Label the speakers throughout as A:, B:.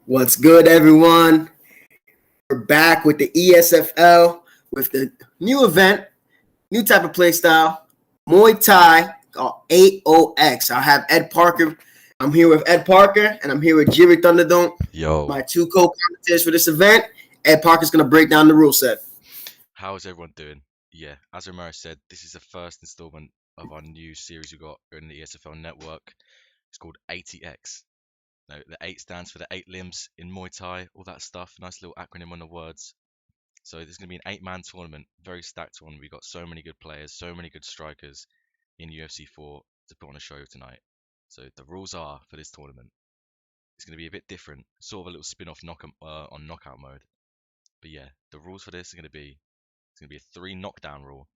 A: What's good, everyone? We're back with the ESFL with the new event, new type of play style, Muay Thai called 8OX. I have Ed Parker. I'm here with Ed Parker, and I'm here with Jerry Thunderdome, my two co-commentators for this event. Ed Parker's going to break down the rule set.
B: How is everyone doing? Yeah, as Romero said, this is the first installment of our new series we got in the ESFL Network. It's called 8OX. No, the 8 stands for the 8 limbs in Muay Thai, all that stuff. Nice little acronym on the words. So this is going to be an 8-man tournament, very stacked one. We got so many good players, so many good strikers in UFC 4 to put on a show tonight. So the rules are for this tournament, it's going to be a bit different, sort of a little spin-off on knockout mode. But yeah, the rules for this are going to be, it's going to be a 3 knockdown rule.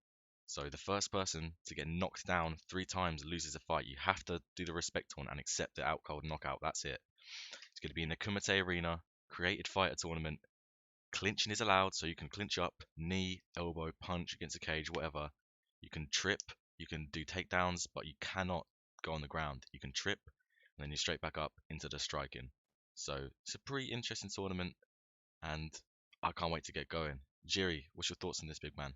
B: So the first person to get knocked down 3 times loses a fight. You have to do the respect one and accept the out cold knockout. That's it. It's going to be in the Kumite arena, created fighter tournament. Clinching is allowed, so you can clinch up, knee, elbow, punch against a cage, whatever. You can trip, you can do takedowns, but you cannot go on the ground. You can trip, and then you're straight back up into the striking. So it's a pretty interesting tournament, and I can't wait to get going. Jerry, what's your thoughts on this, big man?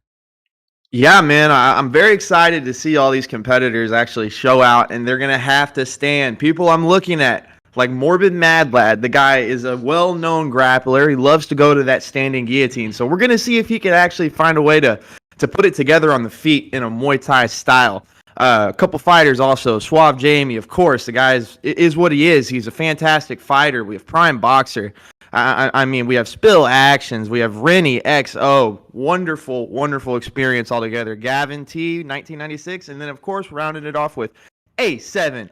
C: Yeah, man, I'm very excited to see all these competitors actually show out, and they're going to have to stand. People I'm looking at, like Morbid Mad Lad, the guy is a well-known grappler. He loves to go to that standing guillotine. So we're going to see if he can actually find a way to put it together on the feet in a Muay Thai style. A couple fighters also. Suave Jamie, of course. The guy is what he is. He's a fantastic fighter. We have Prime Boxer. I mean, we have Spill Actions. We have Rennie XO. Wonderful, wonderful experience altogether. Gavin T, 1996. And then, of course, rounding it off with A7_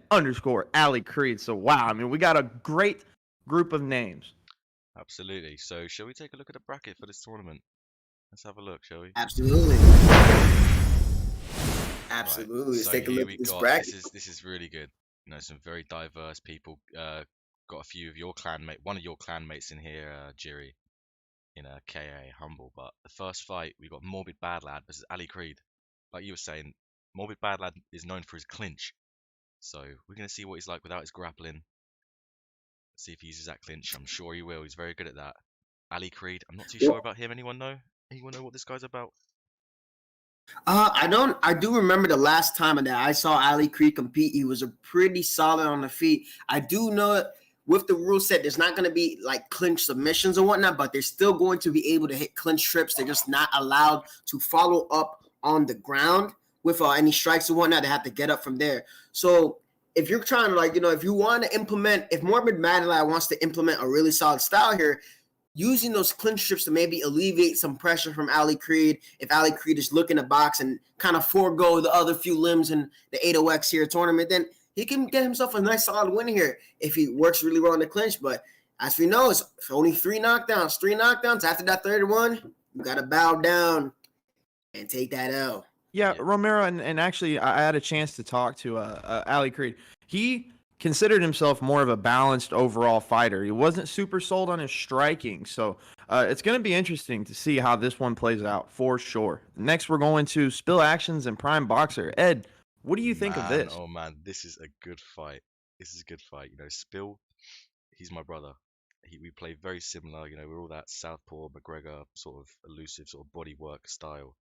C: Ali Creed. So, wow. I mean, we got a great group of names.
B: Absolutely. So, shall we take a look at the bracket for this tournament? Let's have a look, shall we?
A: Absolutely. Absolutely.
B: Right.
A: Let's take a look at this bracket.
B: This is really good. You know, some very diverse people. Got a few of your one of your clanmates in here, Jerry, in a KA Humble. But the first fight, we got Morbid Bad Lad versus Ali Creed. Like you were saying, Morbid Bad Lad is known for his clinch. So we're going to see what he's like without his grappling. See if he uses that clinch. I'm sure he will. He's very good at that. Ali Creed, I'm not too sure about him. Anyone know? Anyone know what this guy's about?
A: I do remember the last time that I saw Ali Creed compete, he was a pretty solid on the feet. I do know that with the rule set, there's not going to be like clinch submissions or whatnot, but they're still going to be able to hit clinch trips. They're just not allowed to follow up on the ground with any strikes or whatnot. They have to get up from there. So if you're trying to if you want to implement, if Morbid Mad Lad wants to implement a really solid style here, using those clinch trips to maybe alleviate some pressure from Ali Creed, if Ali Creed is looking to box and kind of forego the other few limbs in the 8OX here tournament, then he can get himself a nice solid win here if he works really well in the clinch. But as we know, it's only 3 knockdowns. 3 knockdowns. After that third one, you got to bow down and take that L.
C: Yeah, Romero, and actually I had a chance to talk to Ali Creed. He considered himself more of a balanced overall fighter. He wasn't super sold on his striking. So it's going to be interesting to see how this one plays out for sure. Next, we're going to Spill Actions and Prime Boxer. Ed, what do you think of this?
B: Oh man, this is a good fight. This is a good fight. You know, Spill, he's my brother. We play very similar. You know, we're all that Southpaw McGregor sort of elusive sort of bodywork style.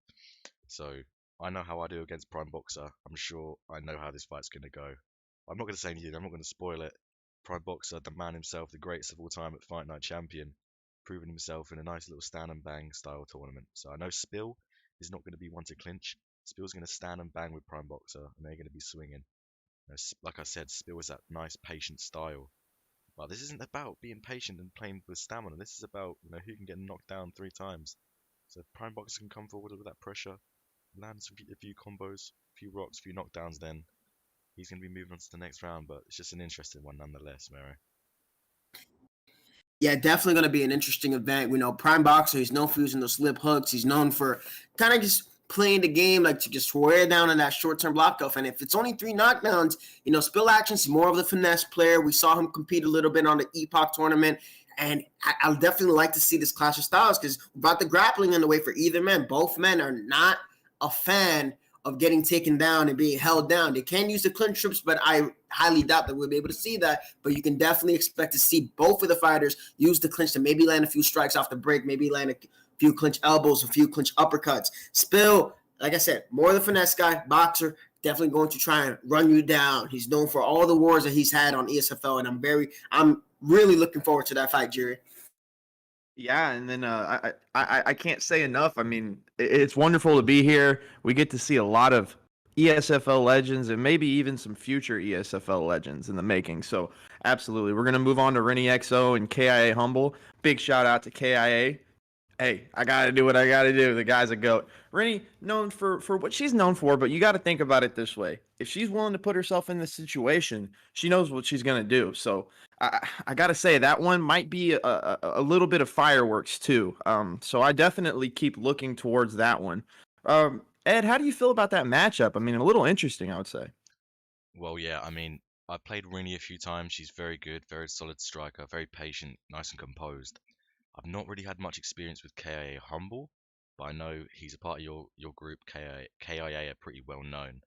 B: So I know how I do against Prime Boxer. I'm sure I know how this fight's going to go. I'm not going to say anything. I'm not going to spoil it. Prime Boxer, the man himself, the greatest of all time at Fight Night champion, proving himself in a nice little stand and bang style tournament. So I know Spill is not going to be one to clinch. Spill's going to stand and bang with Prime Boxer, and they're going to be swinging. You know, like I said, Spill is that nice, patient style. But this isn't about being patient and playing with stamina. This is about who can get knocked down 3 times. So if Prime Boxer can come forward with that pressure, land a few combos, a few rocks, a few knockdowns, then he's going to be moving on to the next round. But it's just an interesting one nonetheless, Mary.
A: Yeah, definitely going to be an interesting event. We know Prime Boxer, he's known for using those slip hooks. He's known for kind of just playing the game, like to just wear down in that short-term block off. And if it's only 3 knockdowns, Spill Actions is more of the finesse player. We saw him compete a little bit on the Epoch tournament. And I'll definitely like to see this clash of styles because about the grappling in the way for either man. Both men are not a fan of getting taken down and being held down. They can use the clinch trips, but I highly doubt that we'll be able to see that. But you can definitely expect to see both of the fighters use the clinch to maybe land a few strikes off the break, maybe land a few clinch elbows, a few clinch uppercuts. Spill, like I said, more the finesse guy, boxer, definitely going to try and run you down. He's known for all the wars that he's had on ESFL, and I'm really looking forward to that fight, Jerry.
C: Yeah, and then I can't say enough. I mean, it's wonderful to be here. We get to see a lot of ESFL legends and maybe even some future ESFL legends in the making. So absolutely, we're gonna move on to Rennie XO and KIA Humble. Big shout out to KIA. Hey, I got to do what I got to do. The guy's a GOAT. Rennie, known for what she's known for, but you got to think about it this way. If she's willing to put herself in this situation, she knows what she's going to do. So I got to say that one might be a little bit of fireworks too. So I definitely keep looking towards that one. Ed, how do you feel about that matchup? I mean, a little interesting, I would say.
B: Well, yeah, I mean, I played Rennie a few times. She's very good, very solid striker, very patient, nice and composed. I've not really had much experience with KIA Humble, but I know he's a part of your group. KIA are pretty well known.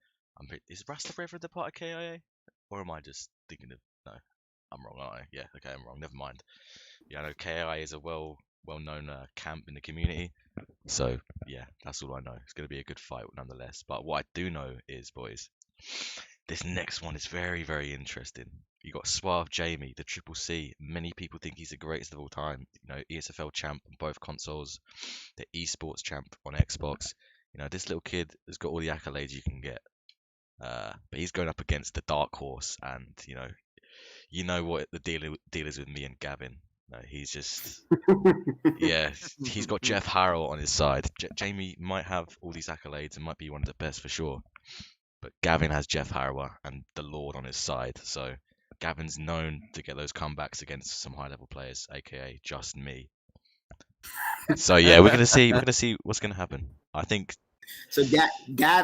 B: Is Rasta Brother the part of KIA? Or am I just thinking of... No, I'm wrong, aren't I? Yeah, okay, I'm wrong. Never mind. Yeah, I know KIA is a well-known camp in the community. So, yeah, that's all I know. It's going to be a good fight nonetheless. But what I do know is, boys, this next one is very, very interesting. You got Suave Jamie, the Triple C. Many people think he's the greatest of all time. You know, ESFL champ on both consoles, the Esports champ on Xbox. You know, this little kid has got all the accolades you can get. But he's going up against the dark horse, and you know what the deal is with me and Gavin. No, he's just, yeah, he's got Jeff Harrell on his side. Jamie might have all these accolades and might be one of the best for sure. But Gavin has Jeff Harrower and the Lord on his side, so Gavin's known to get those comebacks against some high-level players, aka just me. So yeah, we're gonna see what's gonna happen. I think.
A: So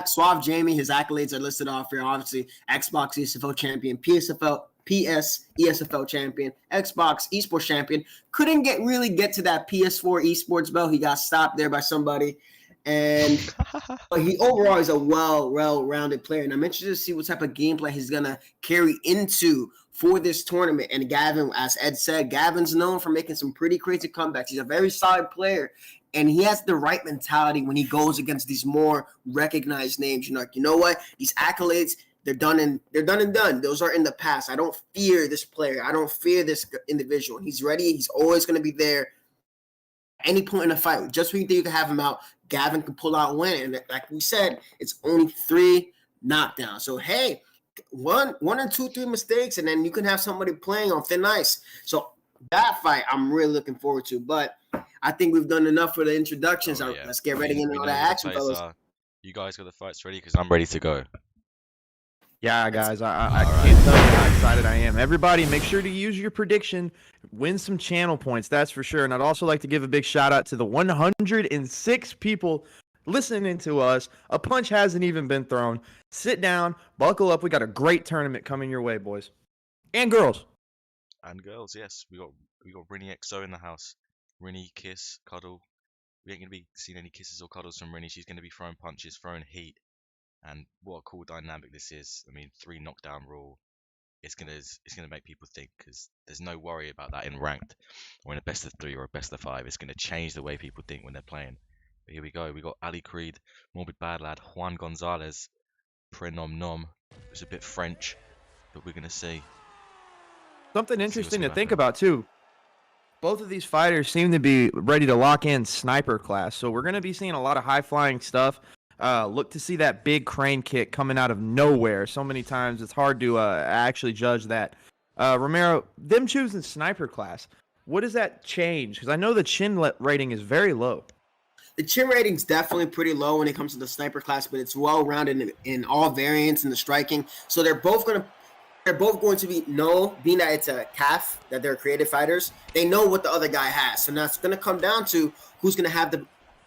A: Suave Jamie, his accolades are listed off here. Obviously, Xbox ESFL champion, PS ESFL champion, Xbox Esports champion. Couldn't really get to that PS4 Esports belt. He got stopped there by somebody. And but he overall is a well-rounded player, and I'm interested to see what type of gameplay he's gonna carry into for this tournament. And Gavin, as Ed said, Gavin's known for making some pretty crazy comebacks. He's a very solid player, and he has the right mentality when he goes against these more recognized names. You're like, you know what? These accolades, they're done and done. Those are in the past. I don't fear this player. I don't fear this individual. He's ready. He's always gonna be there. Any point in the fight, just when you think you can have him out, Gavin can pull out a win. And like we said, it's only 3 knockdowns. So, hey, one or two, 3 mistakes, and then you can have somebody playing on thin ice. So that fight, I'm really looking forward to. But I think we've done enough for the introductions.
B: Oh, yeah.
A: Let's get ready to get into all that action, fellas.
B: You guys got the fights ready? Because I'm ready to go.
C: Yeah, guys, I can't tell you how excited I am. Everybody, make sure to use your prediction. Win some channel points, that's for sure. And I'd also like to give a big shout out to the 106 people listening to us. A punch hasn't even been thrown. Sit down, buckle up. We got a great tournament coming your way, boys. And girls.
B: And girls, yes. We got Rennie XO in the house. Rennie, kiss, cuddle. We ain't going to be seeing any kisses or cuddles from Rennie. She's going to be throwing punches, throwing heat. And what a cool dynamic this is. I mean, 3 knockdown rule. It's gonna make people think, because there's no worry about that in ranked or in a best of 3 or a best of 5. It's gonna change the way people think when they're playing. But here we go. We got Ali Creed, Morbid Bad Lad, Juan Gonzalez, Prenom Nom. It's a bit French, but we're gonna see.
C: Something interesting to think about too. Both of these fighters seem to be ready to lock in sniper class, so we're gonna be seeing a lot of high flying stuff. Look to see that big crane kick coming out of nowhere so many times. It's hard to actually judge that. Romero, them choosing sniper class, what does that change? Because I know the chin rating is very low.
A: The chin rating's definitely pretty low when it comes to the sniper class, but it's well-rounded in all variants in the striking. So they're both going to being that it's a calf, that they're creative fighters, they know what the other guy has. So now it's going to come down to who's going to have the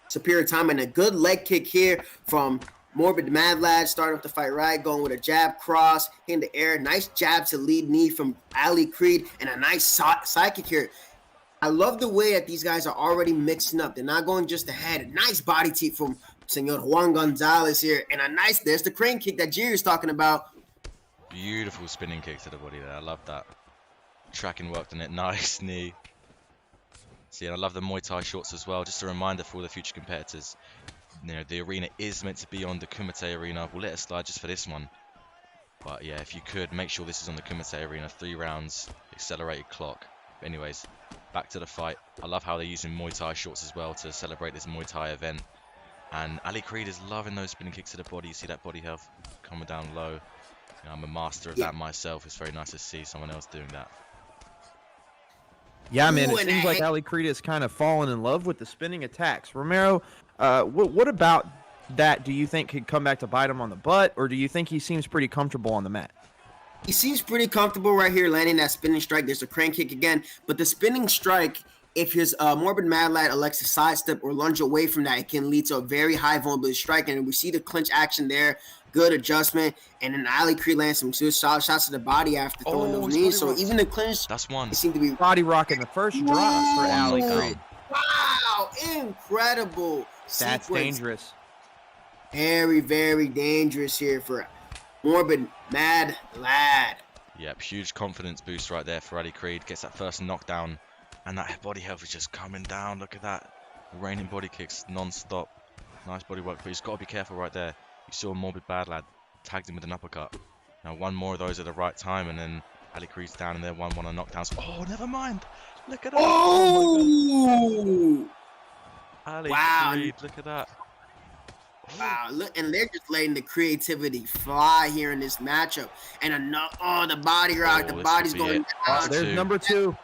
A: superior time, and a good leg kick here from Morbid Mad Lad, starting off the fight right, going with a jab cross in the air. Nice jab to lead knee from Ali Creed, and a nice side kick here. I love the way that these guys are already mixing up. They're not going just ahead. Nice body teep from Senor Juan Gonzalez here. And there's the crane kick that Jerry's talking about.
B: Beautiful spinning kick to the body there. I love that. Tracking worked on it. Nice knee. See, and I love the Muay Thai shorts as well. Just a reminder for all the future competitors. The arena is meant to be on the Kumite arena. We'll let it slide just for this one. But yeah, if you could, make sure this is on the Kumite arena. 3 rounds, accelerated clock. But anyways, back to the fight. I love how they're using Muay Thai shorts as well to celebrate this Muay Thai event. And Ali Creed is loving those spinning kicks to the body. You see that body health coming down low. I'm a master of that myself. It's very nice to see someone else doing that.
C: Yeah, man, it seems like Ali Creed has kind of fallen in love with the spinning attacks. Romero, what about that do you think could come back to bite him on the butt, or do you think he seems pretty comfortable on the mat?
A: He seems pretty comfortable right here landing that spinning strike. There's a crane kick again, but the spinning strike, if his Morbid Mad Lad elects to sidestep or lunge away from that, it can lead to a very high vulnerability strike, and we see the clinch action there. Good adjustment, and then Ali Creed lands some good solid shots to the body after throwing those knees. So even the clinch,
B: that's one.
A: It seemed to be
C: body rocking the first drop for Ali Creed.
A: Wow, incredible!
C: That's
A: sequence.
C: Dangerous.
A: Very, very dangerous here for Morbid Mad Lad.
B: Yep, huge confidence boost right there for Ali Creed. Gets that first knockdown, and that body health is just coming down. Look at that, raining body kicks non-stop. Nice body work, but he's got to be careful right there. You saw Morbid Bad Lad tagged him with an uppercut. Now one more of those at the right time, and then Ali Creed's down in there, 1-1 on knockdowns. Oh, never mind. Look at that.
A: Oh!
B: Ali Creed, look at that.
A: Wow, look, and they're just letting the creativity fly here in this matchup. And the body rock, the body's going down.
C: There's number 2.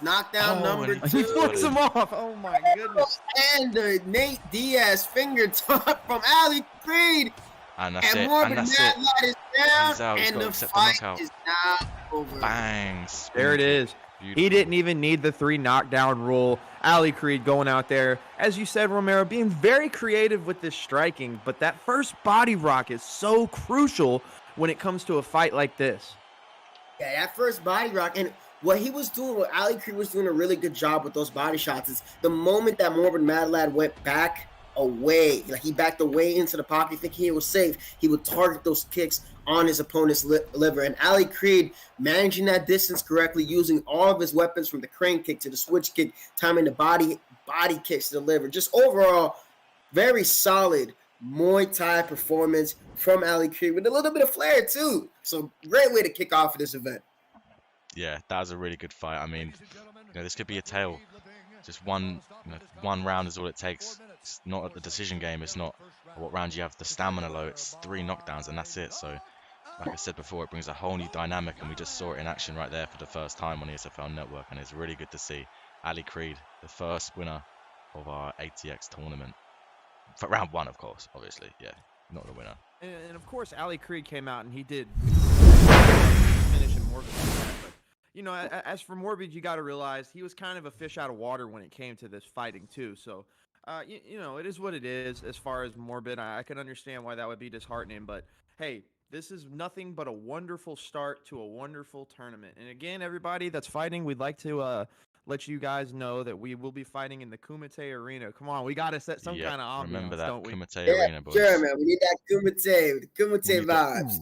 A: Knockdown number 2.
C: He flips him off. Oh my goodness.
A: And the Nate Diaz finger top from Ali Creed.
B: And that's it.
A: Morbid
B: And that's
A: Mad
B: it.
A: Lad is down,
B: He's out. He's
A: and
B: got to
A: the
B: accept
A: fight
B: the knockout.
A: is now over.
B: Bang.
C: There it is.
B: Beautiful.
C: He didn't even need the 3 knockdown rule. Ali Creed going out there, as you said, Romero, being very creative with this striking, but that first body rock is so crucial when it comes to a fight like this.
A: Yeah, that first body rock, and what he was doing, what Ali Creed was doing a really good job with those body shots is the moment that Morbid Mad Lad went back away, like he backed away into the pocket thinking he was safe, he would target those kicks on his opponent's liver. And Ali Creed managing that distance correctly, using all of his weapons from the crane kick to the switch kick, timing the body kicks to the liver. Just overall, very solid Muay Thai performance from Ali Creed with a little bit of flair too. So great way to kick off this event.
B: Yeah, that was a really good fight. I mean, this could be a tale. Just one round is all it takes. It's not a decision game. It's not what round you have the stamina low. It's 3 knockdowns and that's it. So, like I said before, it brings a whole new dynamic, and we just saw it in action right there for the first time on ESFL Network, and it's really good to see Ali Creed, the first winner of our 8OX tournament. For round 1, of course, obviously. Yeah, not the winner.
C: And of course, Ali Creed came out and he did finish in Morbid. But, as for Morbid, you got to realize he was kind of a fish out of water when it came to this fighting too. So, it is what it is as far as Morbid. I can understand why that would be disheartening, but hey, this is nothing but a wonderful start to a wonderful tournament. And again, everybody that's fighting, we'd like to let you guys know that we will be fighting in the Kumite arena. Come on, we got to set some kind of ambiance,
B: remember that
C: don't we?
B: Kumite arena, boys.
A: Sure, man. We need that Kumite vibes.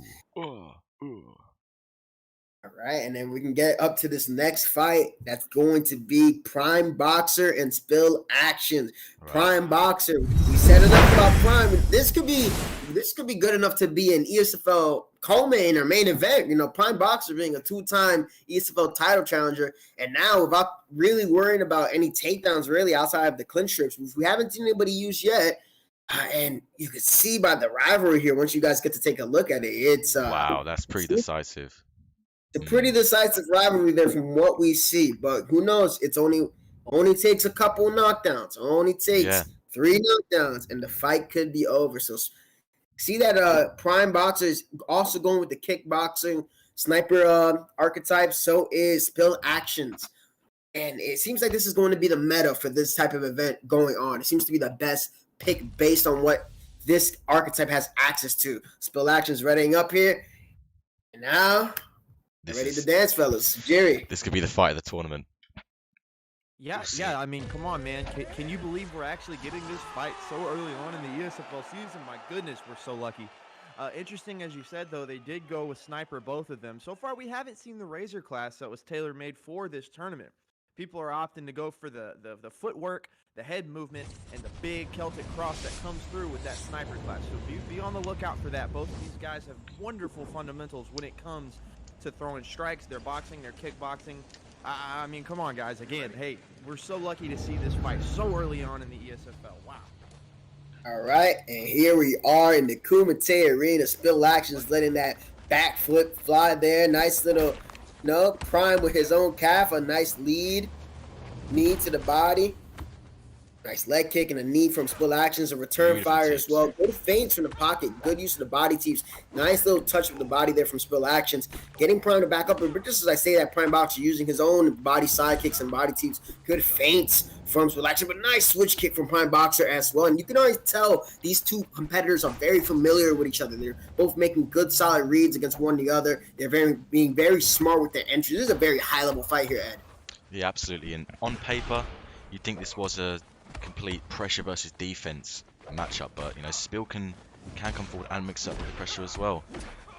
A: All right, and then we can get up to this next fight. That's going to be Prime Boxer and Spill Action. Right. Prime Boxer. We set it up about Prime. This could be good enough to be an ESFL co-main or main event. Prime Boxer being a 2-time ESFL title challenger, and now without really worrying about any takedowns really outside of the clinch strips, which we haven't seen anybody use yet. And you can see by the rivalry here, once you guys get to take a look at it, it's
B: wow, that's pretty decisive.
A: It's a pretty decisive rivalry there from what we see, but who knows? It's only takes a couple knockdowns. Only takes 3 knockdowns, and the fight could be over. So see that Prime Boxer is also going with the kickboxing sniper archetype. So is Spill Actions, and it seems like this is going to be the meta for this type of event going on. It seems to be the best pick based on what this archetype has access to. Spill Actions readying up here, and now. Ready to dance, fellas. Jerry.
B: This could be the fight of the tournament.
C: Yeah,
B: We'll see.
C: yeah. I mean, come on, man. Can you believe we're actually getting this fight so early on in the ESFL season? My goodness, we're so lucky. Interesting, as you said, though, they did go with sniper, both of them. So far, we haven't seen the Razor class that was tailor-made for this tournament. People are opting to go for the footwork, the head movement, and the big Celtic cross that comes through with that sniper class. So be on the lookout for that. Both of these guys have wonderful fundamentals when it comes to throwing strikes, their boxing, their kickboxing. I mean, come on, guys. Again, hey, we're so lucky to see this fight so early on in the ESFL. Wow.
A: All right, and here we are in the Kumite arena. Spill Actions letting that back foot fly there. Nice little, Prime with his own calf. A nice lead, knee to the body. Nice leg kick and a knee from Spill Actions. A return
B: Beautiful
A: fire
B: tips.
A: as well. Good feints from the pocket. Good use of the body teeps. Nice little touch of the body there from Spill Actions. Getting Prime to back up. But just as I say that, Prime Boxer using his own body side kicks and body teeps. Good feints from Spill Action. But nice switch kick from Prime Boxer as well. And you can always tell these two competitors are very familiar with each other. They're both making good, solid reads against one another. They're being very smart with their entries. This is a very high-level fight here, Ed.
B: Yeah, absolutely. And on paper, you'd think this was a complete pressure versus defense matchup, but Spill can come forward and mix up with the pressure as well,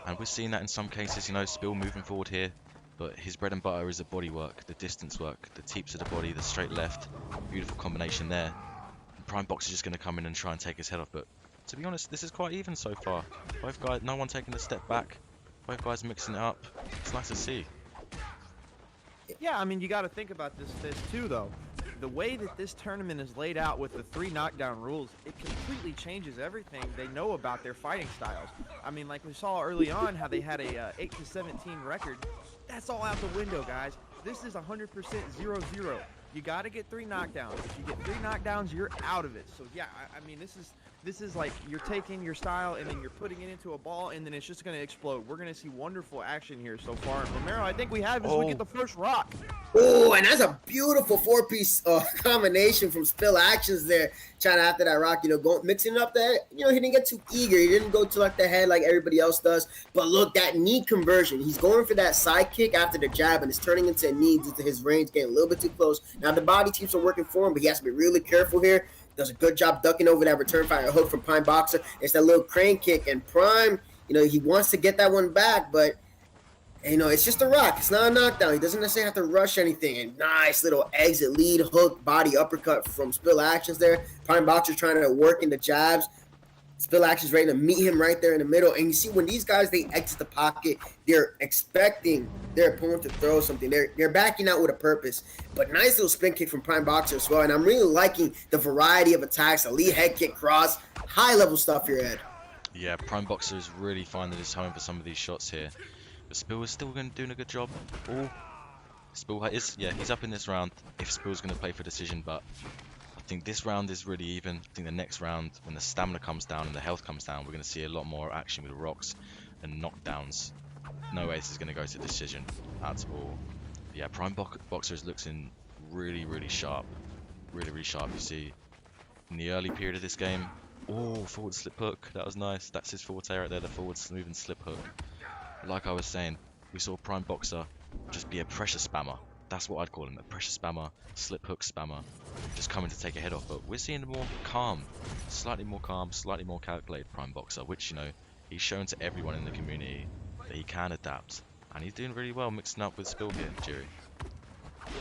B: and we're seeing that in some cases. Spill moving forward here, but his bread and butter is the body work, the distance work, the teeps of the body, the straight left. Beautiful combination there. And Prime Boxer just going to come in and try and take his head off, but to be honest, this is quite even so far. Both guys, no one taking a step back, both guys mixing it up. It's nice to see.
C: Yeah, I mean, you got to think about this too, though. The way that this tournament is laid out with the 3 knockdown rules, it completely changes everything they know about their fighting styles. I mean, like we saw early on how they had a 8-17 record. That's all out the window, guys. This is 100% 0-0. You got to get 3 knockdowns. If you get 3 knockdowns, you're out of it. So yeah, I mean, this is like you're taking your style and then you're putting it into a ball and then it's just going to explode. We're going to see wonderful action here so far. And Romero, I think we have as we get the first rock.
A: Oh, and that's a beautiful 4-piece combination from Spill Actions there. Trying to after that rock, mixing it up there. He didn't get too eager. He didn't go to like the head like everybody else does. But look, that knee conversion. He's going for that side kick after the jab, and it's turning into a knee due to his range getting a little bit too close. Now the body teeps are working for him, but he has to be really careful here. Does a good job ducking over that return fire hook from Prime Boxer. It's that little crane kick, and Prime, he wants to get that one back, but it's just a rock. It's not a knockdown. He doesn't necessarily have to rush anything. And nice little exit lead hook body uppercut from Spill Actions there. Prime Boxer trying to work in the jabs. Spill Actions ready to meet him right there in the middle. And you see when these guys, they exit the pocket, they're expecting their opponent to throw something. They're backing out with a purpose. But nice little spin kick from Prime Boxer as well. And I'm really liking the variety of attacks. A lead head kick cross. High level stuff here, Ed.
B: Yeah, Prime Boxer is really finding his home for some of these shots here. But Spill is still doing a good job. Oh, Spill he's up in this round if Spill's going to play for decision, but I think this round is really even. I think the next round, when the stamina comes down and the health comes down, we're going to see a lot more action with rocks and knockdowns. No way this is going to go to decision at all. But yeah, Prime Boxer is looking really, really sharp. Really, really sharp. You see, in the early period of this game, forward slip hook. That was nice. That's his forte right there, the forward smooth and slip hook. Like I was saying, we saw Prime Boxer just be a pressure spammer. That's what I'd call him, a pressure spammer, slip hook spammer, just coming to take a head off. But we're seeing a more calm, slightly more calculated Prime Boxer, which, he's shown to everyone in the community that he can adapt. And he's doing really well mixing up with Spill here, Jerry.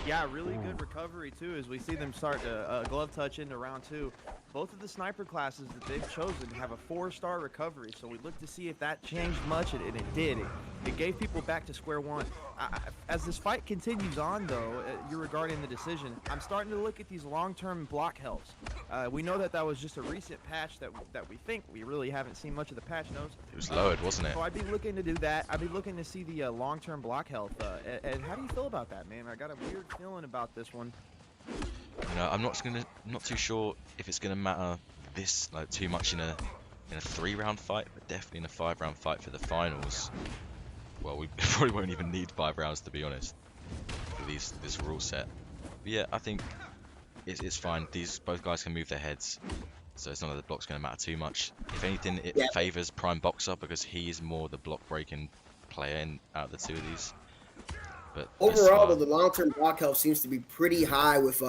C: Yeah, really good recovery too as we see them start to glove touch into round 2. Both of the sniper classes that they've chosen have a 4-star recovery, so we look to see if that changed much, and it did. It gave people back to square one. As this fight continues on, though, you're regarding the decision, I'm starting to look at these long-term block healths. We know that was just a recent patch that we think. We really haven't seen much of the patch notes.
B: It was lowered, wasn't it?
C: So I'd be looking to do that. I'd be looking to see the long-term block health. And how do you feel about that, man? I got a weird feeling about this one.
B: I'm not too sure if it's gonna matter too much in a 3-round fight, but definitely in a 5-round fight for the finals. Well, we probably won't even need 5 rounds, to be honest, for this rule set. But yeah, I think it's fine. Both guys can move their heads, so it's not that the block's gonna matter too much. If anything, it favors Prime Boxer because he is more the block breaking player out of the two of these. But
A: Overall, though, the long-term block health seems to be pretty high with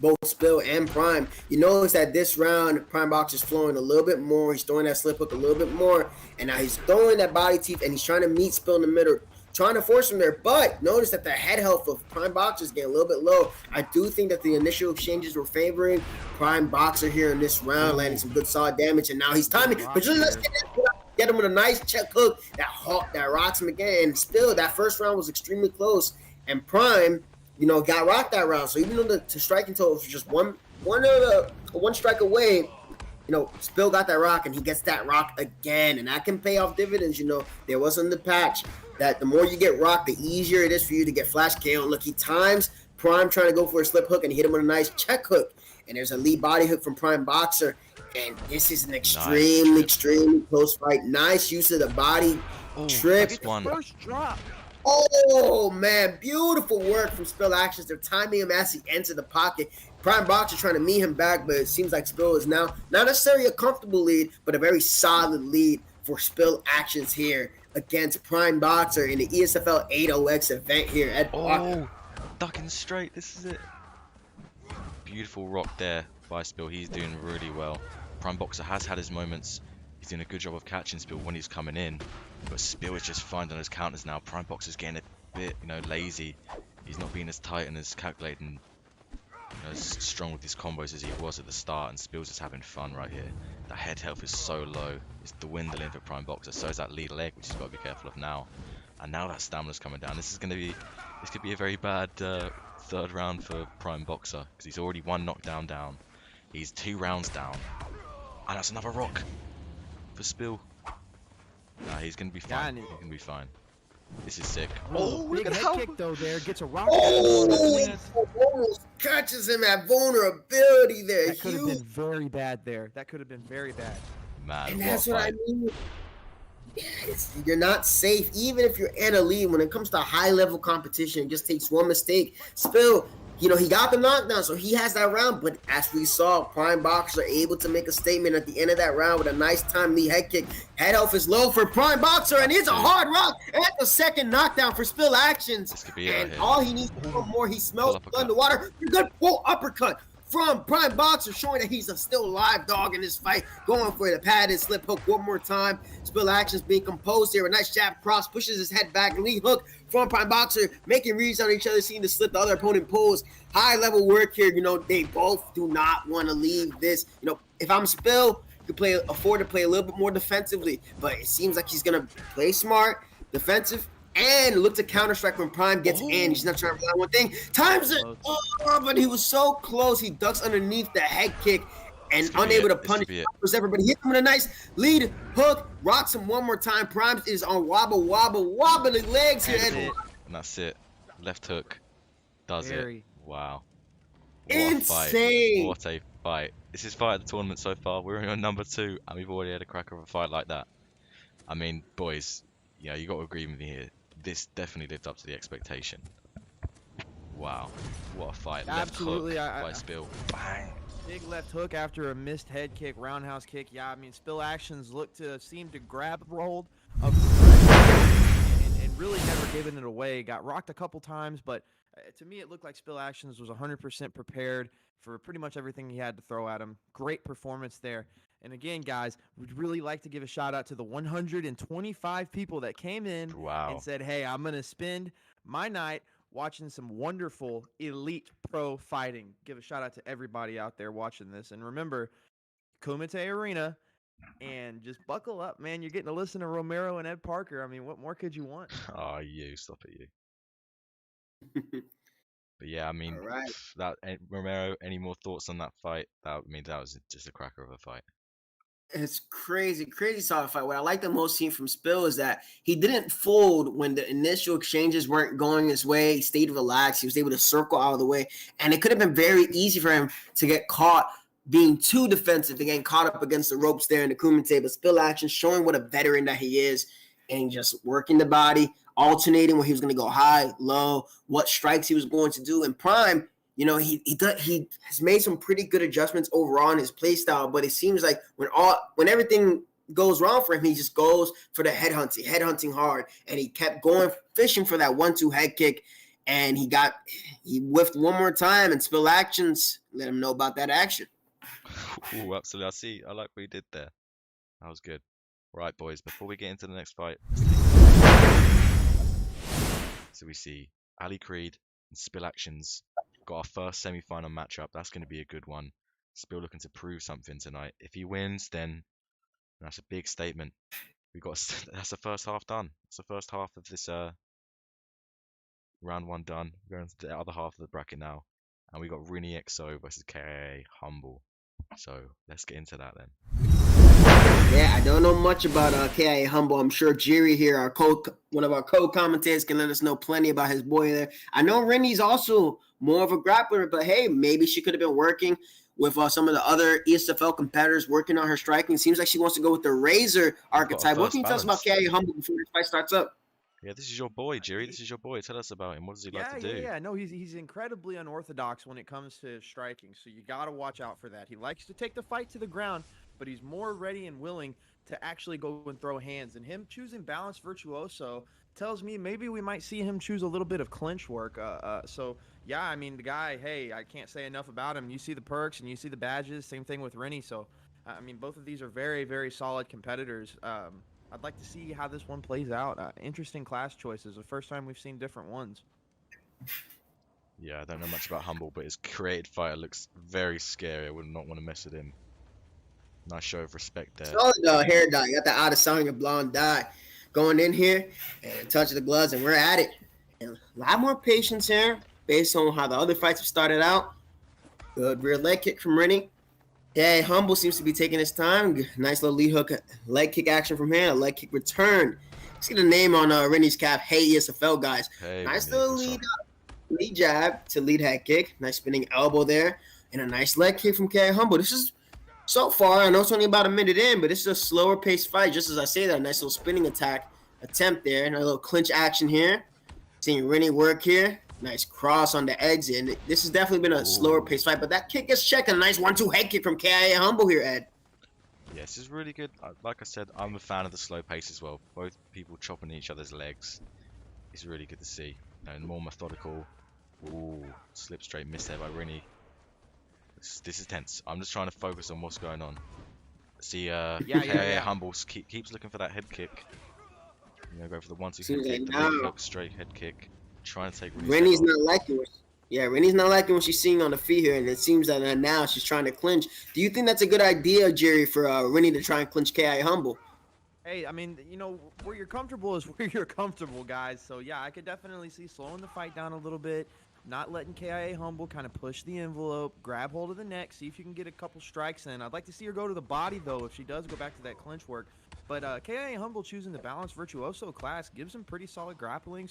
A: both Spill and Prime. You notice that this round, Prime Box is flowing a little bit more. He's throwing that slip hook a little bit more. And now he's throwing that body teeth, and he's trying to meet Spill in the middle, trying to force him there. But notice that the head health of Prime Boxer is getting a little bit low. I do think that the initial exchanges were favoring Prime Boxer here in this round, landing some good solid damage. And now he's timing. But just let's get him with a nice check hook that rocks him again. And Spill, that first round was extremely close. And Prime, got rocked that round. So even though the striking total was just one strike away, Spill got that rock, and he gets that rock again. And that can pay off dividends. There was in the patch that the more you get rocked, the easier it is for you to get flash KO. Look, he times Prime trying to go for a slip hook, and he hit him with a nice check hook. And there's a lead body hook from Prime Boxer. And this is an extremely close fight. Nice use of the body trip.
C: First drop.
A: Oh, man. Beautiful work from Spill Actions. They're timing him as he enters the pocket. Prime Boxer trying to meet him back, but it seems like Spill is now not necessarily a comfortable lead, but a very solid lead for Spill Actions here against Prime Boxer in the ESFL 8OX event here at
B: ducking straight. This is it. Beautiful rock there by Spill. He's doing really well. Prime Boxer has had his moments. He's doing a good job of catching Spill when he's coming in, but Spill is just finding those counters now. Prime Boxer's getting a bit, lazy. He's not being as tight and as calculated and as strong with his combos as he was at the start, and Spill's just having fun right here. That head health is so low. It's dwindling for Prime Boxer. So is that lead leg, which he's got to be careful of now. And now that stamina's coming down. This could be a very bad third round for Prime Boxer, because he's already one knockdown down. He's 2 rounds down. And that's another rock for Spill. Nah, he's gonna be fine. He's gonna be fine. This is sick.
C: Big head kick though there. Gets a rock.
A: Almost catches him at vulnerability there.
C: That could have been very bad there. That could have been very bad.
B: Man,
A: and that's what I mean. You're not safe, even if you're in a lead. When it comes to high-level competition, it just takes one mistake. Spill, he got the knockdown, so he has that round. But as we saw, Prime Boxer able to make a statement at the end of that round with a nice timely head kick. Head health is low for Prime Boxer, and it's a hard rock. And that's the second knockdown for Spill Actions.
B: This could be
A: and all he needs to do more, he smells blood in the water. Good full uppercut from Prime Boxer, showing that he's a still live dog in this fight, going for the padded slip hook one more time. Spill Actions being composed here. A nice jab cross, pushes his head back, lead hook from Prime Boxer, making reads on each other, seeing the slip the other opponent pulls. High level work here. They both do not want to leave this. If I'm Spill, you could afford to play a little bit more defensively, but it seems like he's gonna play smart, defensive, and look to counter-strike when Prime gets in. He's not trying to rely on one thing. Times it. But he was so close. He ducks underneath the head kick and unable to punish everybody. Hit him with a nice lead hook. Rocks him one more time. Prime is on wobbly legs here.
B: And that's it. Left hook. Does it. Wow. What
A: insane.
B: What a fight. This is fight of the tournament so far. We're on number 2, and we've already had a cracker of a fight like that. I mean, boys, you got to agree with me here. This definitely lived up to the expectation. Wow, what a fight.
C: Absolutely.
B: Left hook by Spill. Bang.
C: Big left hook after a missed head kick, roundhouse kick. Yeah, I mean, Spill Actions seemed to grab hold of and really never given it away. Got rocked a couple times, but to me, it looked like Spill Actions was 100% prepared for pretty much everything he had to throw at him. Great performance there. And again, guys, we'd really like to give a shout out to the 125 people that came in and said, hey, I'm going to spend my night watching some wonderful elite pro fighting. Give a shout out to everybody out there watching this. And remember, Kumite Arena, and just buckle up, man. You're getting to listen to Romero and Ed Parker. I mean, what more could you want?
B: Oh, stop it, you. But yeah, I mean, Romero, any more thoughts on that fight? That was just a cracker of a fight.
A: It's crazy solid fight. What I like the most seeing from Spill is that he didn't fold when the initial exchanges weren't going his way. He stayed relaxed. He was able to circle out of the way. And it could have been very easy for him to get caught being too defensive and getting caught up against the ropes there in the Kumite. But Spill Actions showing what a veteran that he is and just working the body, alternating when he was going to go high, low, what strikes he was going to do. And Prime, he has made some pretty good adjustments overall in his play style, but it seems like when everything goes wrong for him, he just goes for the headhunting hard, and he kept going fishing for that 1-2 head kick. and he whiffed one more time, and Spill Actions let him know about that action.
B: Ooh, absolutely. I like what he did there. That was good. Right, boys, before we get into the next fight, so we see Ali Creed and Spill Actions got our first semi-final matchup. That's going to be a good one. Spill looking to prove something tonight. If he wins, then that's a big statement. That's the first half done. That's the first half of this round 1 done. We're going to the other half of the bracket now, and we got Rini XO versus KA Humble. So let's get into that then.
A: Yeah, I don't know much about KIA Humble. I'm sure Jerry here, one of our co-commentators, can let us know plenty about his boy there. I know Rennie's also more of a grappler, but hey, maybe she could have been working with some of the other ESFL competitors working on her striking. Seems like she wants to go with the Razor archetype. What can you tell us about KIA Humble before this fight starts up?
B: Yeah, this is your boy, Jerry. This is your boy. Tell us about him. What does he like to do?
C: Yeah. No, he's incredibly unorthodox when it comes to striking, so you got to watch out for that. He likes to take the fight to the ground, but he's more ready and willing to actually go and throw hands. And him choosing Balance Virtuoso tells me maybe we might see him choose a little bit of clinch work. So, yeah, I mean, the guy, hey, I can't say enough about him. You see the perks and you see the badges. Same thing with Rennie. So, I mean, both of these are very, very solid competitors. I'd like to see how this one plays out. Interesting class choices. The first time we've seen different ones.
B: Yeah, I don't know much about Humble, but his created fighter looks very scary. I would not want to mess with him. Nice show of respect there.
A: Solid hair dye. You got the Adesanya blonde dye going in here and touch the gloves, and we're at it. And a lot more patience here based on how the other fights have started out. Good rear leg kick from Rennie. Yeah, Humble seems to be taking his time. Nice little lead hook, leg kick action from here. A leg kick return. See the name on Rennie's cap. Hey, ESFL guys.
B: Hey,
A: nice little lead jab to lead head kick. Nice spinning elbow there. And a nice leg kick from KI Humble. This is, so far, I know it's only about a minute in, but this is a slower paced fight. Just as I say that, a nice little spinning attempt there. And a little clinch action here. Seeing Rennie work here. Nice cross on the exit. And this has definitely been a slower paced fight, but that kick is checked. A nice 1-2 head kick from KIA Humble here, Ed.
B: Yeah, this is really good. Like I said, I'm a fan of the slow pace as well. Both people chopping each other's legs. It's really good to see. And more methodical. Ooh, slip straight miss there by Rennie. This is tense. I'm just trying to focus on what's going on. See, KIA Humble keeps looking for that head kick. You know, go for the 1-2 head kick, the lead hook, straight head kick. Trying to take
A: Rennie's not liking Rennie's not liking what she's seeing on the feet here, and it seems that now she's trying to clinch. Do you think that's a good idea, Jerry, for Rennie to try and clinch KI Humble?
C: Hey, I mean, you know, where you're comfortable is where you're comfortable, guys. So, yeah, I could definitely see slowing the fight down a little bit, not letting KIA Humble kind of push the envelope, grab hold of the neck, see if you can get a couple strikes in. I'd like to see her go to the body, though, if she does go back to that clinch work. But KIA Humble choosing the Balance Virtuoso class gives him pretty solid grappling,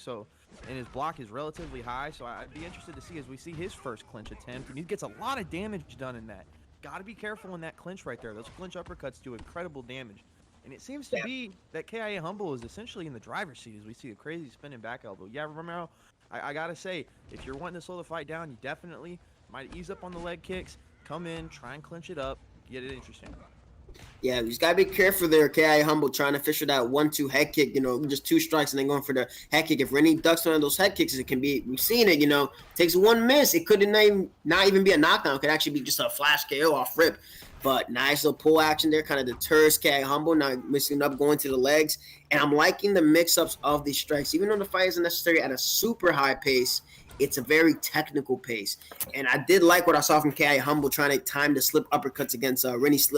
C: and his block is relatively high, so I'd be interested to see as we see his first clinch attempt, and he gets a lot of damage done in that. Got to be careful in that clinch right there. Those clinch uppercuts do incredible damage. And it seems to be that KIA Humble is essentially in the driver's seat as we see a crazy spinning back elbow. Yeah, Romero, I got to say, if you're wanting to slow the fight down, you definitely might ease up on the leg kicks, come in, try and clinch it up, get it interesting.
A: Yeah, you just gotta be careful there, KI Humble, trying to fish for that 1-2 head kick, just 2 strikes and then going for the head kick. If Rennie ducks one of those head kicks, it can be, we've seen it, takes one miss. It could not even be a knockdown. It could actually be just a flash KO off rip. But nice little pull action there, kind of deters KI Humble, not missing up, going to the legs. And I'm liking the mix-ups of these strikes. Even though the fight isn't necessarily at a super high pace, it's a very technical pace. And I did like what I saw from KI Humble, trying to time the slip uppercuts against Rennie's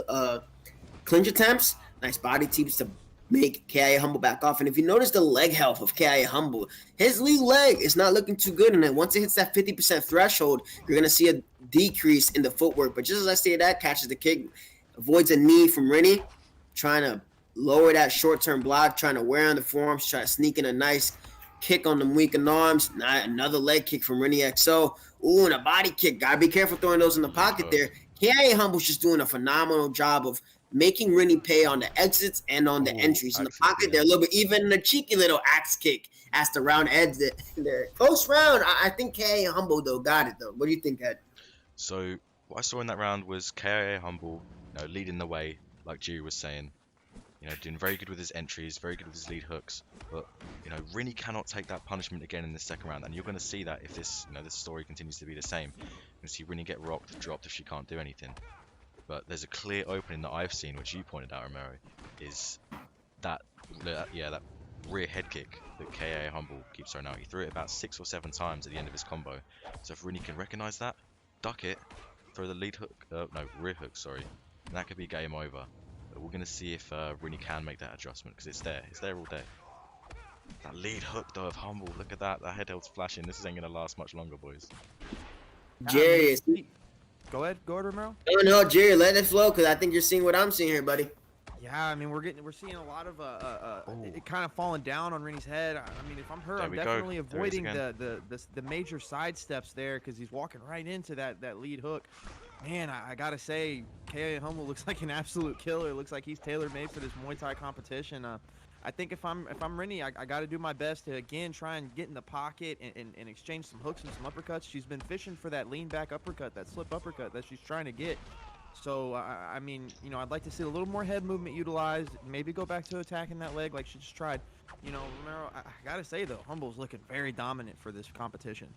A: clinch attempts. Nice body teeps to make KIA Humble back off. And if you notice the leg health of KIA Humble, his lead leg is not looking too good. And then once it hits that 50% threshold, you're going to see a decrease in the footwork. But just as I say that, catches the kick, avoids a knee from Rennie, trying to lower that short-term block, trying to wear on the forearms, try to sneak in a nice kick on the weakened arms. Another leg kick from Rennie XO. Ooh, and a body kick. Got to be careful throwing those in the pocket there. KIA Humble's just doing a phenomenal job of making Rennie pay on the exits and on the entries. In the pocket, they're a little bit, even a cheeky little axe kick as the round ends there. Close round. I think KIA Humble, though, got it, though. What do you think, Ed?
B: So, what I saw in that round was KIA Humble leading the way, like Jerry was saying. You know, doing very good with his entries, very good with his lead hooks. But, you know, Rini cannot take that punishment again in the second round. And you're going to see that if this, you know, this story continues to be the same. You're going to see Rini get rocked, dropped if she can't do anything. But there's a clear opening that I've seen, which you pointed out, Romero, is that rear head kick that K.A. Humble keeps throwing out. He threw it about 6 or 7 times at the end of his combo. So if Rini can recognize that, duck it, throw the lead hook, rear hook, sorry, and that could be game over. But we're going to see if Rini can make that adjustment, because it's there all day. That lead hook though of Humble, look at that, that head held's flashing. This ain't going to last much longer, boys.
A: Jerry,
C: Go ahead, Romero.
A: no, Jerry, let it flow, because I think you're seeing what I'm seeing here, buddy.
C: Yeah, I mean we're seeing a lot of it kind of falling down on Rini's head. I mean, if I'm her, I'm definitely avoiding the major side steps there, because he's walking right into that lead hook. Man, I gotta say, K.A. Humble looks like an absolute killer. Looks like he's tailor-made for this Muay Thai competition. I think if I'm Rini, I got to do my best to again try and get in the pocket and exchange some hooks and some uppercuts. She's been fishing for that lean back uppercut, that slip uppercut that she's trying to get. So I mean, you know, I'd like to see a little more head movement utilized. Maybe go back to attacking that leg like she just tried. You know, Romero, I gotta say though, Humble's looking very dominant for this competition.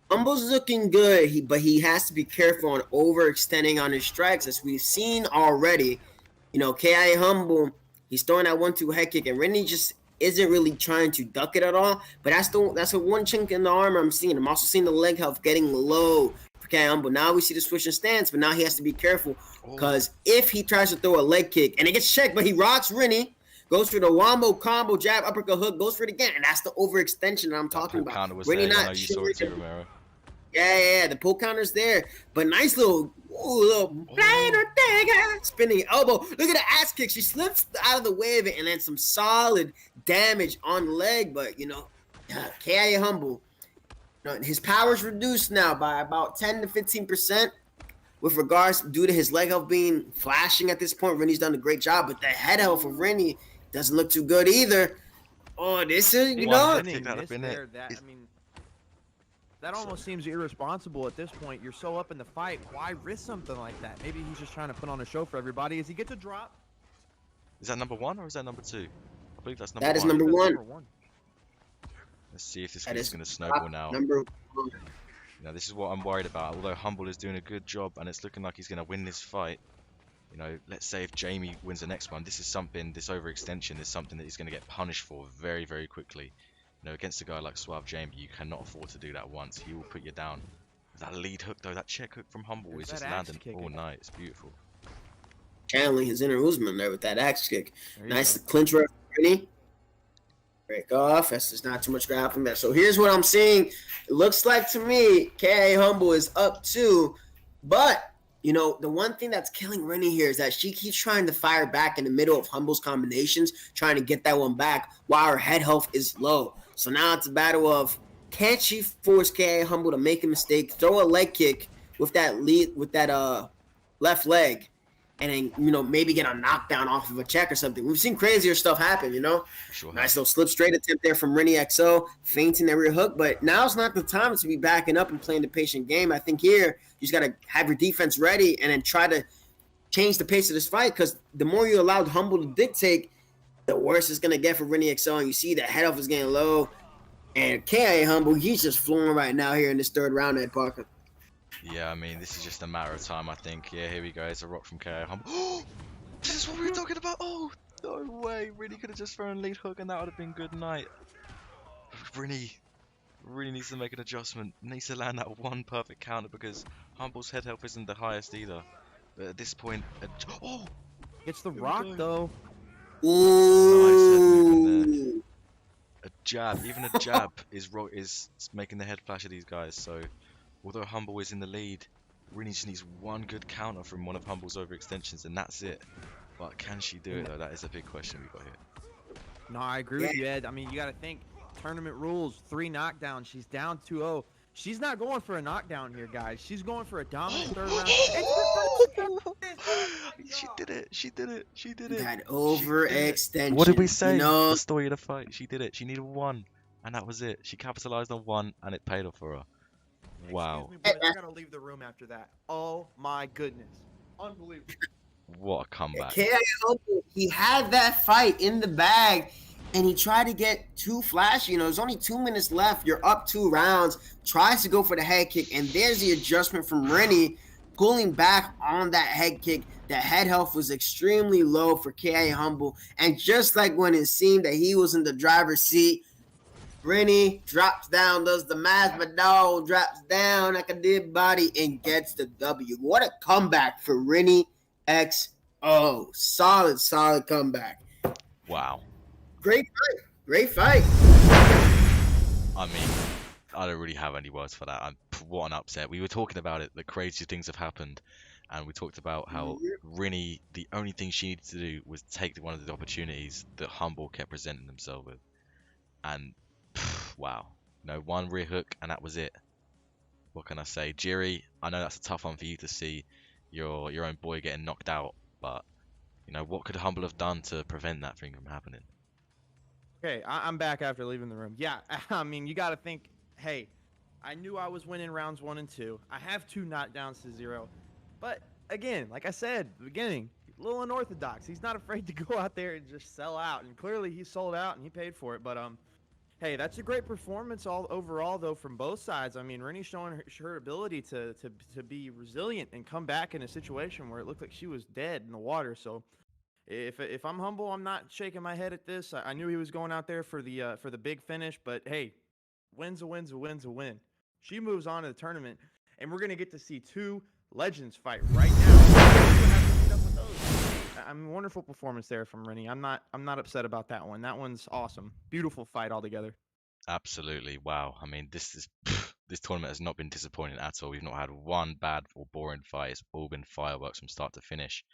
A: Humble's looking good, but he has to be careful on overextending on his strikes, as we've seen already. You know, K.I. Humble, he's throwing that 1-2 head kick, and Rini just isn't really trying to duck it at all. But that's a one chink in the armor I'm seeing. I'm also seeing the leg health getting low for K.I. Humble. Now we see the switch in stance, but now he has to be careful, because if he tries to throw a leg kick and it gets checked, but he rocks Rini, goes for the wombo combo, jab, uppercut, hook, goes for it again, and that's the overextension that I'm talking about.
B: Rini not shooting.
A: Yeah, the pull counter's there, but nice little spinning elbow. Look at the ass kick. She slips out of the way of it, and then some solid damage on the leg. But you know, K.I. Humble, you know, his power's reduced now by about 10 to 15%. With regards due to his leg health being flashing at this point. Rini's done a great job, but the head health of Rini doesn't look too good either. Oh, this is, you know.
C: That almost seems irresponsible at this point. You're so up in the fight. Why risk something like that? Maybe he's just trying to put on a show for everybody. As he gets a drop.
B: Is that number 1 or is that number 2? I believe that's number 1.
A: That is number 1.
B: Let's see if this is going to snowball now.
A: Number 1.
B: You know, this is what I'm worried about. Although Humble is doing a good job and it's looking like he's going to win this fight. You know, let's say if Jamie wins the next one, this overextension is something that he's going to get punished for very, very quickly. You know, against a guy like Suave Jamie, you cannot afford to do that once. He will put you down. That lead hook, though, that check hook from Humble is just landing all night. It's beautiful.
A: Channeling his inner Usman there with that axe kick. Nice clinch right for Rini. Break off. That's just not too much grappling there. So here's what I'm seeing. It looks like to me, K.A. Humble is up 2. But, you know, the one thing that's killing Rini here is that she keeps trying to fire back in the middle of Humble's combinations, trying to get that one back while her head health is low. So now it's a battle of, can she force K.A. Humble to make a mistake, throw a leg kick with that left leg, and then, you know, maybe get a knockdown off of a check or something. We've seen crazier stuff happen, you know.
B: Sure.
A: Nice little slip straight attempt there from Rini XO, feinting the rear hook. But now's not the time to be backing up and playing the patient game. I think here you just got to have your defense ready and then try to change the pace of this fight, because the more you allow Humble to dictate, the worse it's going to get for Rini XO. And you see the head off is getting low. And K.A. Humble, he's just flowing right now here in this third round at Parker.
B: Yeah, I mean, this is just a matter of time, I think. Yeah, here we go. It's a rock from K.A. Humble. Oh, this is what we were talking about. Oh, no way. Really could have just thrown lead hook and that would have been good night. Rini needs to make an adjustment. Needs to land that one perfect counter, because Humble's head health isn't the highest either. But at this point, oh!
C: It's the rock, though.
A: Ooh.
B: Nice head movement there. A jab, even a jab is making the head flash of these guys. So, although Humble is in the lead, Rini just needs one good counter from one of Humble's overextensions, and that's it. But can she do it, though? That is a big question we got here.
C: No, I agree with you, Ed. I mean, you got to think tournament rules, 3 knockdowns. She's down 2-0. She's not going for a knockdown here, guys. She's going for a dominant third round.
B: She did it. She did it. She did it.
A: That overextension.
B: What did we say?
A: You know,
B: the story of the fight. She did it. She needed 1, and that was it. She capitalized on 1, and it paid off for her. Wow.
C: Excuse me, boys, I gotta leave the room after that. Oh my goodness. Unbelievable.
B: What a comeback.
A: K.I. Humble, he had that fight in the bag, and he tried to get too flashy. There's only 2 minutes left. You're up 2 rounds. Tries to go for the head kick, and there's the adjustment from Rennie, pulling back on that head kick. The head health was extremely low for K.I. Humble, and just like when it seemed that he was in the driver's seat, Rennie drops down, does the Masvidal, drops down like a dead body, and gets the W. What a comeback for Rennie XO. Solid comeback.
B: Wow.
A: Great fight.
B: I mean, I don't really have any words for that. What an upset. We were talking about it. The craziest things have happened. And we talked about how Rennie, the only thing she needed to do was take one of the opportunities that Humble kept presenting themselves with. And wow, one rear hook and that was it. What can I say, Jiri? I know that's a tough one for you to see your own boy getting knocked out, but what could Humble have done to prevent that thing from happening?
C: Okay, I'm back after leaving the room. Yeah, I mean, you got to think, hey, I knew I was winning rounds 1 and 2. I have 2 knockdowns to 0, but again, like I said at the beginning, a little unorthodox. He's not afraid to go out there and just sell out, and clearly he sold out and he paid for it. But hey, that's a great performance overall, though, from both sides. I mean, Rennie showing her ability to be resilient and come back in a situation where it looked like she was dead in the water. So if I'm Humble, I'm not shaking my head at this. I knew he was going out there for the big finish, but hey, win's a win. She moves on to the tournament, and we're gonna get to see 2 legends fight right now. I mean, wonderful performance there from Rennie. I'm not upset about that one. That one's awesome. Beautiful fight altogether.
B: Absolutely. Wow. I mean, this tournament has not been disappointing at all. We've not had one bad or boring fight. It's all been fireworks from start to finish.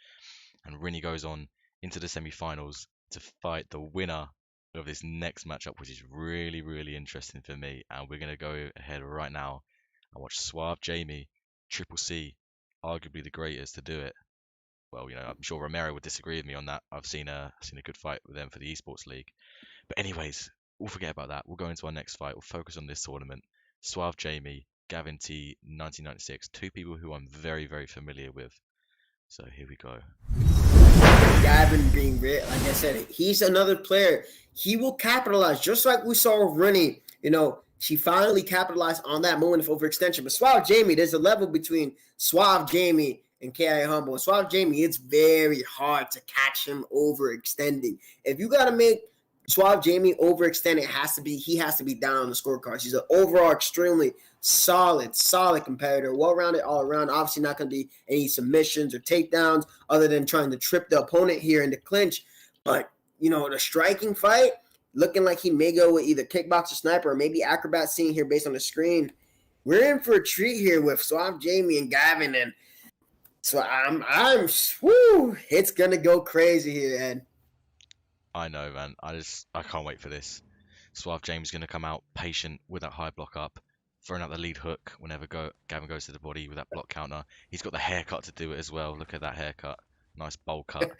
B: And Rennie goes on into the semi-finals to fight the winner of this next matchup, which is really, really interesting for me. And we're going to go ahead right now and watch Suave Jamie, Triple C, arguably the greatest to do it. Well, I'm sure Romero would disagree with me on that. I've seen a good fight with them for the Esports League. But anyways, we'll forget about that. We'll go into our next fight. We'll focus on this tournament. Suave Jamie, Gavin T, 1996. 2 people who I'm very, very familiar with. So here we go.
A: Gavin being great, like I said, he's another player. He will capitalize, just like we saw with Rennie. She finally capitalized on that moment of overextension. But Suave Jamie, there's a level between Suave Jamie and K.I. Humble. And Suave Jamie, it's very hard to catch him overextending. If you got to make Suave Jamie overextend, he has to be down on the scorecards. He's an overall extremely solid competitor, well-rounded all around. Obviously not going to be any submissions or takedowns other than trying to trip the opponent here in the clinch. But, the striking fight, looking like he may go with either kickboxer, sniper, or maybe acrobat scene here based on the screen. We're in for a treat here with Suave Jamie and Gavin, and so it's going to go crazy here, Ed.
B: I know, man. I can't wait for this. Suave Jamie's going to come out patient with that high block up, throwing out the lead hook whenever Gavin goes to the body with that block counter. He's got the haircut to do it as well. Look at that haircut. Nice bowl cut.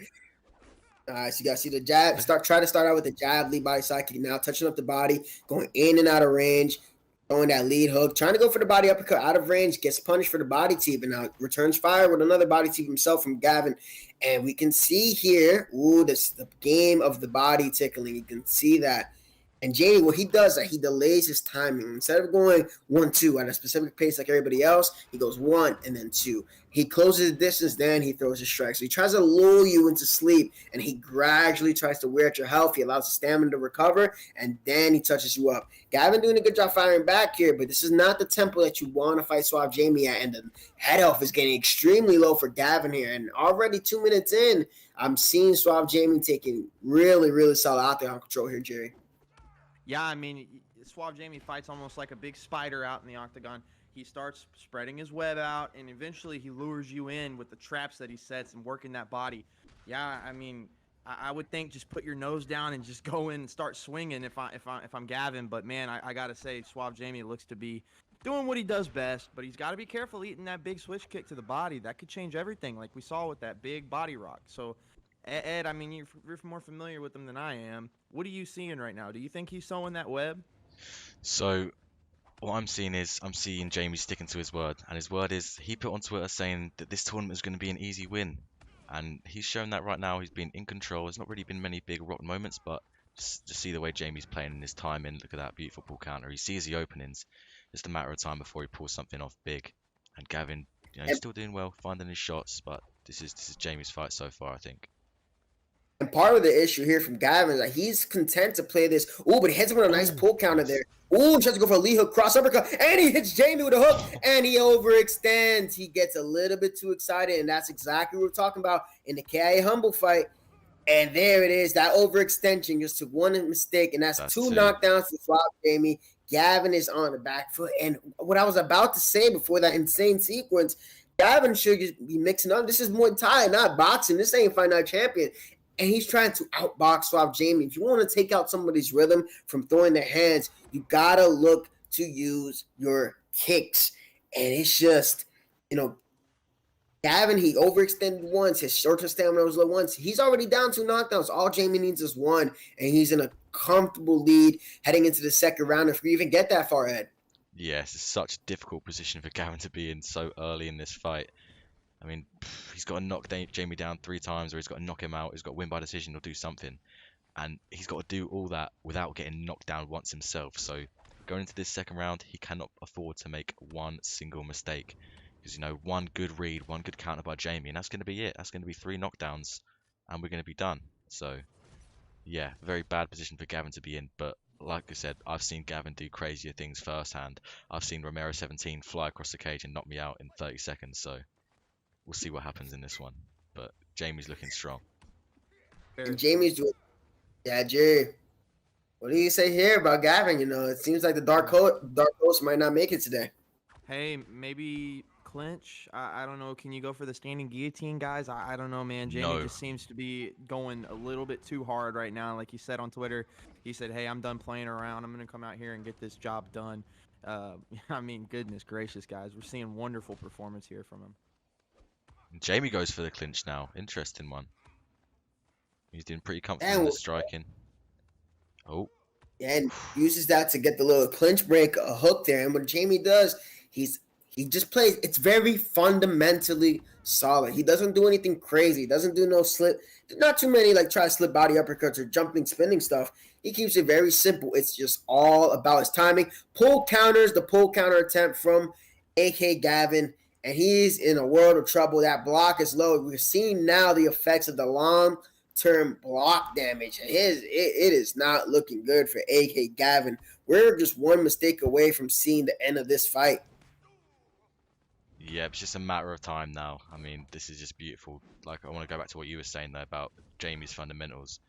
A: All right, so you guys see the jab. Try to start out with the jab, lead body side kick. Now touching up the body, going in and out of range, throwing that lead hook, trying to go for the body uppercut out of range, gets punished for the body teep, and now returns fire with another body teep himself from Gavin. And we can see here, this the game of the body tickling. You can see that. And Jamie, what he does is he delays his timing. Instead of going 1-2 at a specific pace like everybody else, he goes 1 and then 2. He closes the distance, then he throws his strike. So he tries to lull you into sleep, and he gradually tries to wear at your health. He allows the stamina to recover, and then he touches you up. Gavin doing a good job firing back here, but this is not the tempo that you want to fight Suave Jamie at, and the head health is getting extremely low for Gavin here. And already 2 minutes in, I'm seeing Suave Jamie taking really, really solid octagon control here, Jerry.
C: Yeah, I mean, Suave Jamie fights almost like a big spider out in the octagon. He starts spreading his web out, and eventually he lures you in with the traps that he sets and working that body. Yeah, I mean, I would think just put your nose down and just go in and start swinging if I'm Gavin. But man, I gotta say, Suave Jamie looks to be doing what he does best, but he's got to be careful eating that big switch kick to the body. That could change everything, like we saw with that big body rock. So, Ed, I mean, you're more familiar with him than I am. What are you seeing right now? Do you think he's sewing that web?
B: So, what I'm seeing Jamie sticking to his word, and his word is he put on Twitter saying that this tournament is going to be an easy win. And he's shown that right now. He's been in control. There's not really been many big rock moments, but just see the way Jamie's playing in his timing. Look at that beautiful pull counter. He sees the openings. Just a matter of time before he pulls something off big. And Gavin, he's still doing well, finding his shots, but this is Jamie's fight so far, I think.
A: And part of the issue here from Gavin is that he's content to play this. Oh, but he hits him with a nice pull counter there. Oh, tries to go for a lead hook, cross uppercut, and he hits Jamie with a hook, and he overextends. He gets a little bit too excited, and that's exactly what we're talking about in the KIA Humble fight. And there it is, that overextension just took one mistake, and that's two knockdowns to Swab Jamie. Gavin is on the back foot. And what I was about to say before that insane sequence, Gavin should be mixing up. This is Muay Thai, not boxing. This ain't Fight Night Champion. And he's trying to outbox Swab Jamie. If you want to take out somebody's rhythm from throwing their hands, you got to look to use your kicks. And it's just, Gavin, he overextended once. His short-term stamina was low once. He's already down 2 knockdowns. All Jamie needs is 1. And he's in a comfortable lead heading into the second round if we even get that far ahead.
B: Yes, it's such a difficult position for Gavin to be in so early in this fight. I mean, he's got to knock Jamie down 3 times, or he's got to knock him out. He's got to win by decision or do something. And he's got to do all that without getting knocked down once himself. So going into this second round, he cannot afford to make one single mistake. Because, one good read, one good counter by Jamie, and that's going to be it. That's going to be 3 knockdowns, and we're going to be done. So, yeah, very bad position for Gavin to be in. But like I said, I've seen Gavin do crazier things firsthand. I've seen Romero 17 fly across the cage and knock me out in 30 seconds. So we'll see what happens in this one. But Jamie's looking strong.
A: And Jamie's doing... Yeah, Jerry. What do you say here about Gavin? It seems like the Dark Horse might not make it today.
C: Hey, maybe clinch. I don't know. Can you go for the standing guillotine, guys? I don't know, man. Jamie just seems to be going a little bit too hard right now. Like he said on Twitter, he said, hey, I'm done playing around. I'm going to come out here and get this job done. I mean, goodness gracious, guys. We're seeing wonderful performance here from him.
B: Jamie goes for the clinch now. Interesting one. He's doing pretty comfortable in the striking. Oh.
A: And uses that to get the little clinch break, a hook there. And what Jamie does, he just plays. It's very fundamentally solid. He doesn't do anything crazy. He doesn't do no slip. Not too many try to slip body uppercuts or jumping, spinning stuff. He keeps it very simple. It's just all about his timing. Pull counters, the pull counter attempt from AK Gavin. And he's in a world of trouble. That block is low. We're seeing now the effects of the long-term block damage. It is not looking good for AK Gavin. We're just one mistake away from seeing the end of this fight.
B: Yeah, it's just a matter of time now. I mean, this is just beautiful. I want to go back to what you were saying there about Jamie's fundamentals.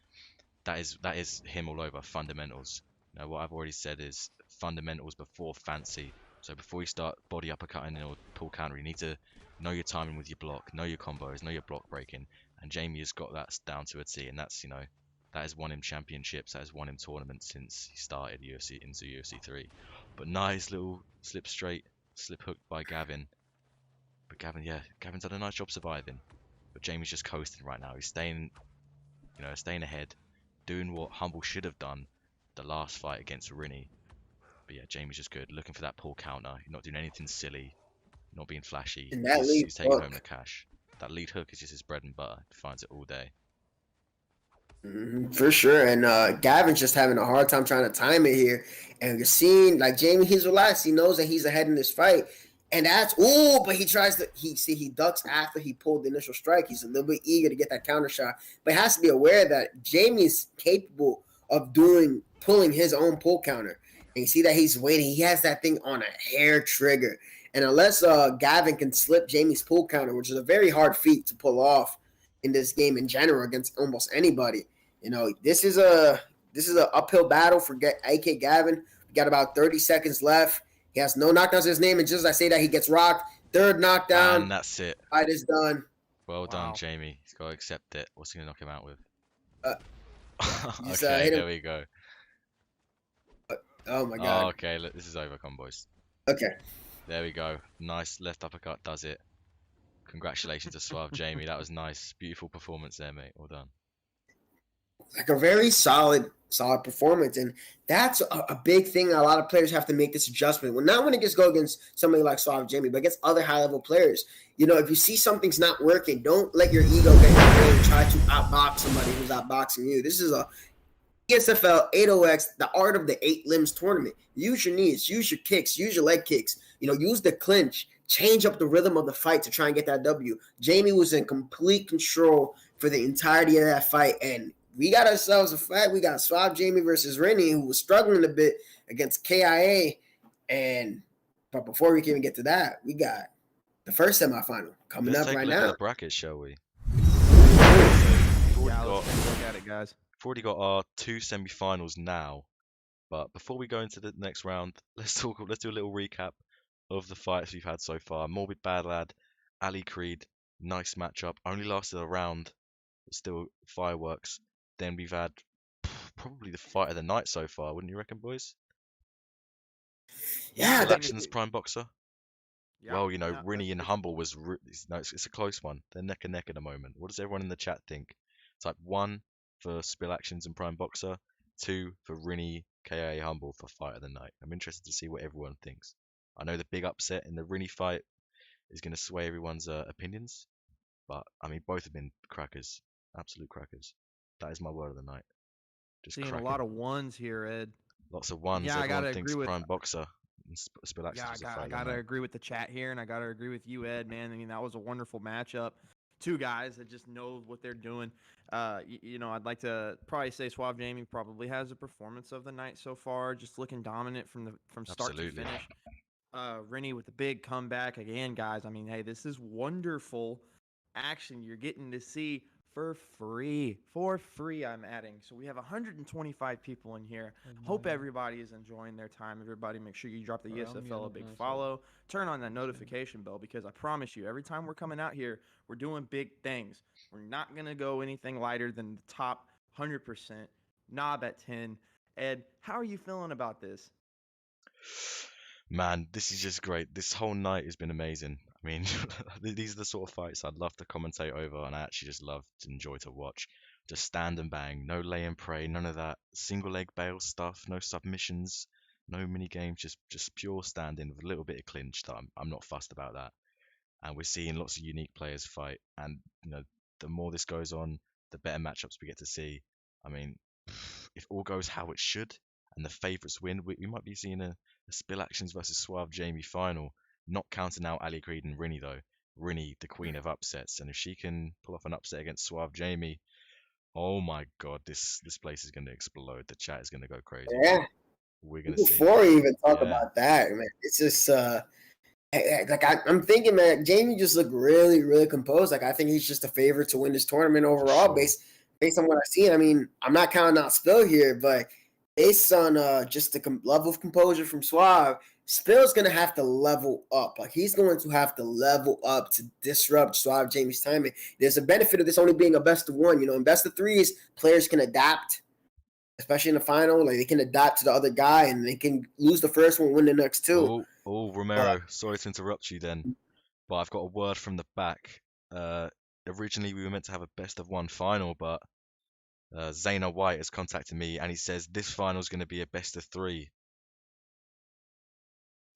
B: That is him all over, fundamentals. What I've already said is fundamentals before fancy. So before you start body uppercutting or pull counter, you need to know your timing with your block, know your combos, know your block breaking. And Jamie has got that down to a T, and that's, that has won him championships, that has won him tournaments since he started into UFC 3. But nice little slip hook by Gavin. But Gavin's done a nice job surviving. But Jamie's just coasting right now. He's staying ahead, doing what Humble should have done the last fight against Rini. But yeah, Jamie's just good. Looking for that pull counter. He's not doing anything silly. Not being flashy. He's taking home the cash. That lead hook is just his bread and butter. He finds it all day.
A: For sure. And Gavin's just having a hard time trying to time it here. And you're seeing, Jamie, he's relaxed. He knows that he's ahead in this fight. And that's, but he tries to, he ducks after he pulled the initial strike. He's a little bit eager to get that counter shot. But he has to be aware that Jamie's capable of pulling his own pull counter. And you see that he's waiting. He has that thing on a hair trigger. And unless Gavin can slip Jamie's pull counter, which is a very hard feat to pull off in this game in general against almost anybody, this is a uphill battle for AK Gavin. We got about 30 seconds left. He has no knockdowns in his name, and just as I say that, he gets rocked. Third knockdown.
B: And that's it.
A: Fight is done.
B: Well done, Jamie. He's got to accept it. What's he going to knock him out with?
A: Just,
B: okay, there we go.
A: Oh, my God.
B: Oh, okay, look, this is over, boys.
A: Okay.
B: There we go. Nice left uppercut does it. Congratulations to Suave Jamie. That was nice. Beautiful performance there, mate. Well done.
A: A very solid solid performance. And that's a big thing. A lot of players have to make this adjustment. Well, not when it just go against somebody like Suave Jamie, but against other high-level players. You know, if you see something's not working, don't let your ego get in the way and try to outbox somebody who's outboxing you. This is a ESFL 8OX, the art of the 8 limbs tournament. Use your knees, use your kicks, use your leg kicks. You know, use the clinch, change up the rhythm of the fight to try and get that W. Jamie was in complete control for the entirety of that fight, and we got ourselves a fight. We got Swab Jamie versus Rennie, who was struggling a bit against KIA. But before we can even get to that, we got the first semifinal coming
B: Let's
A: up
B: take
A: right
B: a look
A: now.
B: at the bracket, shall we?
C: Yeah,
B: We've
C: let's take a look at it, guys.
B: already got our 2 semi-finals now, but before we go into the next round, let's do a little recap of the fights we've had so far. Morbid Bad Lad, Ali Creed, nice matchup. Only lasted a round, but still fireworks. Then we've had probably the fight of the night so far, wouldn't you reckon, boys?
A: Yeah,
B: Still Actions Prime Boxer.
C: Yeah,
B: Well, you know,
C: yeah,
B: Rinny
C: that's
B: and
C: for
B: Humble was it's a close one. They're neck and neck at the moment. What does everyone in the chat think? Type 1 for Spill Actions and Prime Boxer, 2 for Rinny, KA Humble for fight of the night. I'm interested to see what everyone thinks. I know the big upset in the Rinny fight is going to sway everyone's opinions, but I mean, both have been crackers, absolute crackers. That is my word of the night. Just
C: Seeing a
B: cracking.
C: lot of ones here, Ed.
B: Lots of ones.
C: Yeah, I
B: Everyone
C: gotta
B: thinks
C: agree with.
B: Prime Boxer and Spill Actions
C: Yeah,
B: was a fight
C: I
B: of the
C: gotta
B: night.
C: agree with the chat here, and I gotta agree with you, Ed. Man, I mean that was a wonderful matchup. Two guys that just know what they're doing. You know, I'd like to probably say Suave Jamie probably has the performance of the night so far, just looking dominant from start
B: Absolutely.
C: to finish. Rennie with the big comeback again, guys. I mean, hey, this is wonderful action you're getting to see for free. For free, I'm adding. So we have 125 people in here. Hope everybody is enjoying their time. Everybody, make sure you drop the ESFL a big follow. Turn on that notification bell because I promise you, every time we're coming out here, we're doing big things. We're not gonna go anything lighter than the top 100%. Knob at 10. Ed, how are you feeling about this?
B: Man, this is just great. This whole night has been amazing. I mean, these are the sort of fights I'd love to commentate over, and I actually just love to enjoy to watch. Just stand and bang, no lay and pray, none of that single leg bail stuff, no submissions, no mini games, just pure standing with a little bit of clinch. That I'm not fussed about that. And we're seeing lots of unique players fight, and you know, the more this goes on, the better matchups we get to see. I mean, if all goes how it should, and the favourites win, we might be seeing a Spill Actions versus Suave Jamie final. Not counting out Ali Creed and Rinny though. Rinny, the queen of upsets, and if she can pull off an upset against Suave Jamie, oh my god, this place is going to explode. The chat is going to go crazy.
A: Yeah.
B: We're going to see.
A: Before we even talk
B: Yeah.
A: about that, man, it's just like I'm thinking, man, Jamie just looked really, really composed. Like I think he's just a favorite to win this tournament overall,
B: sure.
A: based on what I've seen. I mean, I'm not counting out Spill here, but based on just the level of composure from Suave, Spill's gonna have to level up. Like he's going to have to level up to disrupt Suave Jamie's timing. There's a benefit of this only being a best of one. You know, in best of threes, players can adapt, especially in the final. Like they can adapt to the other guy, and they can lose the first one, win the next two.
B: Oh, Romero, sorry to interrupt you then, but I've got a word from the back. Originally, we were meant to have a best of one final, but Zayna White has contacted me and he says this final is going to be a best of 3.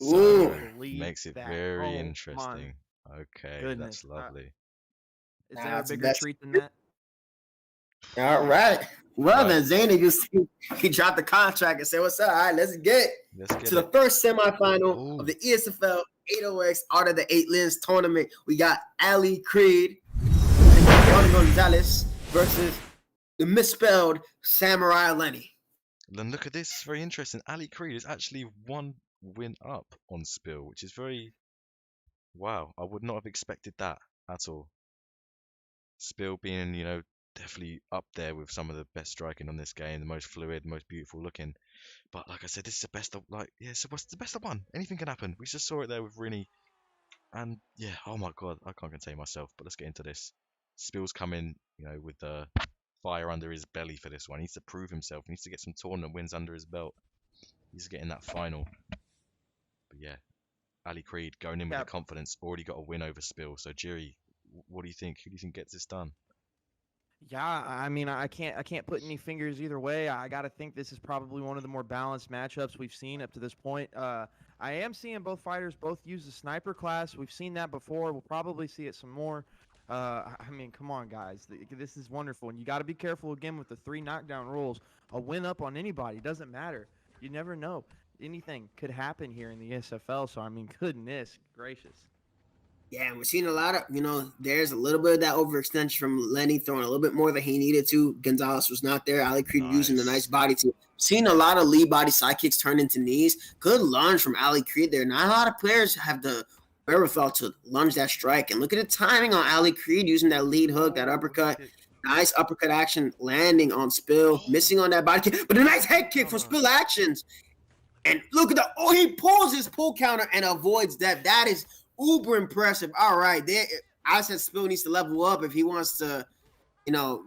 B: So
A: Ooh.
B: makes it
C: that.
B: very
C: Oh,
B: interesting. Okay,
C: goodness.
B: that's lovely.
C: Is there a
A: That's
C: bigger treat than that?
A: All right. Well,
B: Right.
A: then Zayna just he dropped the contract and said, "What's up? All right, let's get
B: Let's
A: to
B: get
A: the first semifinal
B: Ooh.
A: of the ESFL 8OX Art of the 8 Limbs tournament. We got Ali Creed and Juan Gonzalez versus the misspelled Samurai Lenny.
B: Then look at this, it's very interesting. Ali Creed is actually 1 win up on Spill, which is very wow. I would not have expected that at all. Spill being, you know, definitely up there with some of the best striking on this game, the most fluid, most beautiful looking. But like I said, this is the best of so what's the best of one? Anything can happen. We just saw it there with Rinny. And yeah, oh my god, I can't contain myself. But let's get into this. Spill's coming, you know, with the fire under his belly for this one. He needs to prove himself. He needs to get some tournament wins under his belt. He's getting that final. But yeah, Ali Creed going in with the confidence, already got a win over Spill. So Jiri, what do you think? Who do you think gets this done?
C: Yeah, I mean, I can't put any fingers either way. I got to think this is probably one of the more balanced matchups we've seen up to this point. I am seeing both fighters both use the sniper class. We've seen that before. We'll probably see it some more. I mean, come on, guys. This is wonderful, and you got to be careful again with the 3 knockdown rules. A win up on anybody doesn't matter. You never know. Anything could happen here in the SFL. So I mean, goodness gracious.
A: Yeah, and we're seeing a lot of, there's a little bit of that overextension from Lenny throwing a little bit more than he needed to. Gonzalez was not there. Ali Creed using the nice body to. Seeing a lot of lead body side kicks turn into knees. Good lunge from Ali Creed there. Not a lot of players have the wherewithal to lunge that strike. And look at the timing on Ali Creed using that lead hook, that uppercut. Nice uppercut action landing on Spill, missing on that body kick. But a nice head kick from Spill Actions. And look at he pulls his pull counter and avoids that. That is uber impressive. All right, I said Spill needs to level up if he wants to,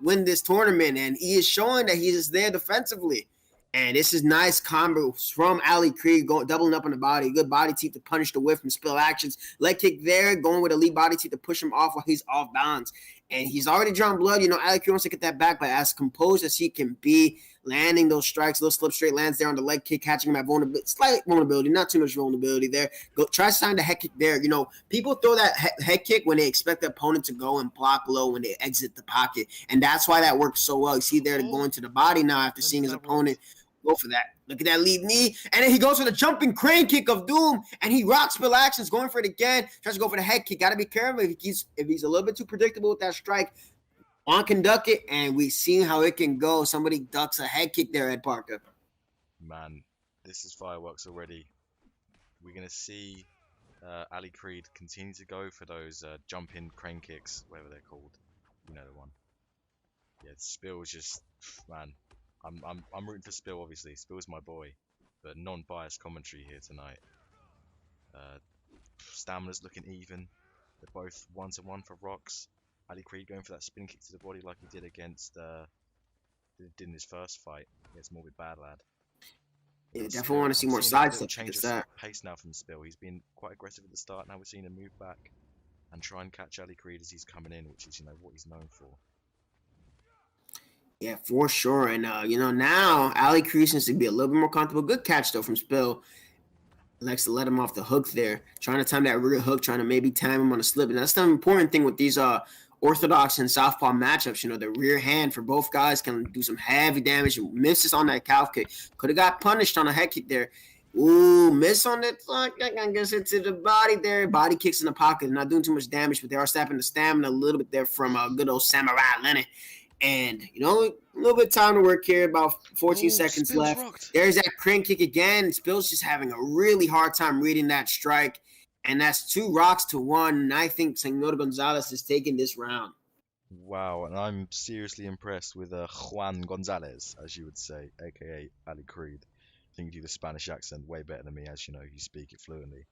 A: win this tournament, and he is showing that he is there defensively. And this is nice combo from Ali Creed, doubling up on the body. Good body teep to punish the whiff from Spill Actions. Leg kick there, going with a lead body teep to push him off while he's off balance. And he's already drawn blood. Ali Creed wants to get that back, but as composed as he can be, landing those strikes, those slip straight lands there on the leg kick, catching him at slight vulnerability, not too much vulnerability there. Try to sign the head kick there. People throw that head kick when they expect the opponent to go and block low when they exit the pocket. And that's why that works so well. You see there to go into the body now after seeing his opponent go for that. Look at that lead knee. And then he goes for the jumping crane kick of doom. And he rocks Spill Actions, going for it again. Tries to go for the head kick. Got to be careful if he's a little bit too predictable with that strike. Juan can duck it, and we see how it can go. Somebody ducks a head kick there, Ed Parker.
B: Man, this is fireworks already. We're going to see Ali Creed continue to go for those jump-in crane kicks, whatever they're called. You know the one. Yeah, Spill's just, man, I'm rooting for Spill, obviously. Spill's my boy, but non-biased commentary here tonight. Stamina's looking even. They're both 1-1 for rocks. Ali Creed going for that spin kick to the body like he did against did in his first fight against Morbid Bad Lad.
A: Yeah, definitely want to see more side stuff.
B: Change of pace now from Spill. He's been quite aggressive at the start. Now we're seeing him move back and try and catch Ali Creed as he's coming in, which is what he's known for.
A: Yeah, for sure. And now Ali Creed seems to be a little bit more comfortable. Good catch though from Spill. Likes to let him off the hook there, trying to time that rear hook, trying to maybe time him on a slip. And that's the important thing with these orthodox and southpaw matchups. The rear hand for both guys can do some heavy damage. Misses on that calf kick. Could have got punished on a head kick there. Ooh, miss on that. I guess it's to the body there. Body kicks in the pocket. Not doing too much damage, but they are sapping the stamina a little bit there from good old Samurai Lenny. And, a little bit of time to work here, about 14 seconds
B: Spill's
A: left.
B: rocked.
A: There's that crane kick again. Spill's just having a really hard time reading that strike. And that's 2 rocks to 1. And I think Senor Gonzalez is taking this round.
B: Wow, and I'm seriously impressed with Juan Gonzalez, as you would say, aka Ali Creed. I think you do the Spanish accent way better than me, as you speak it fluently.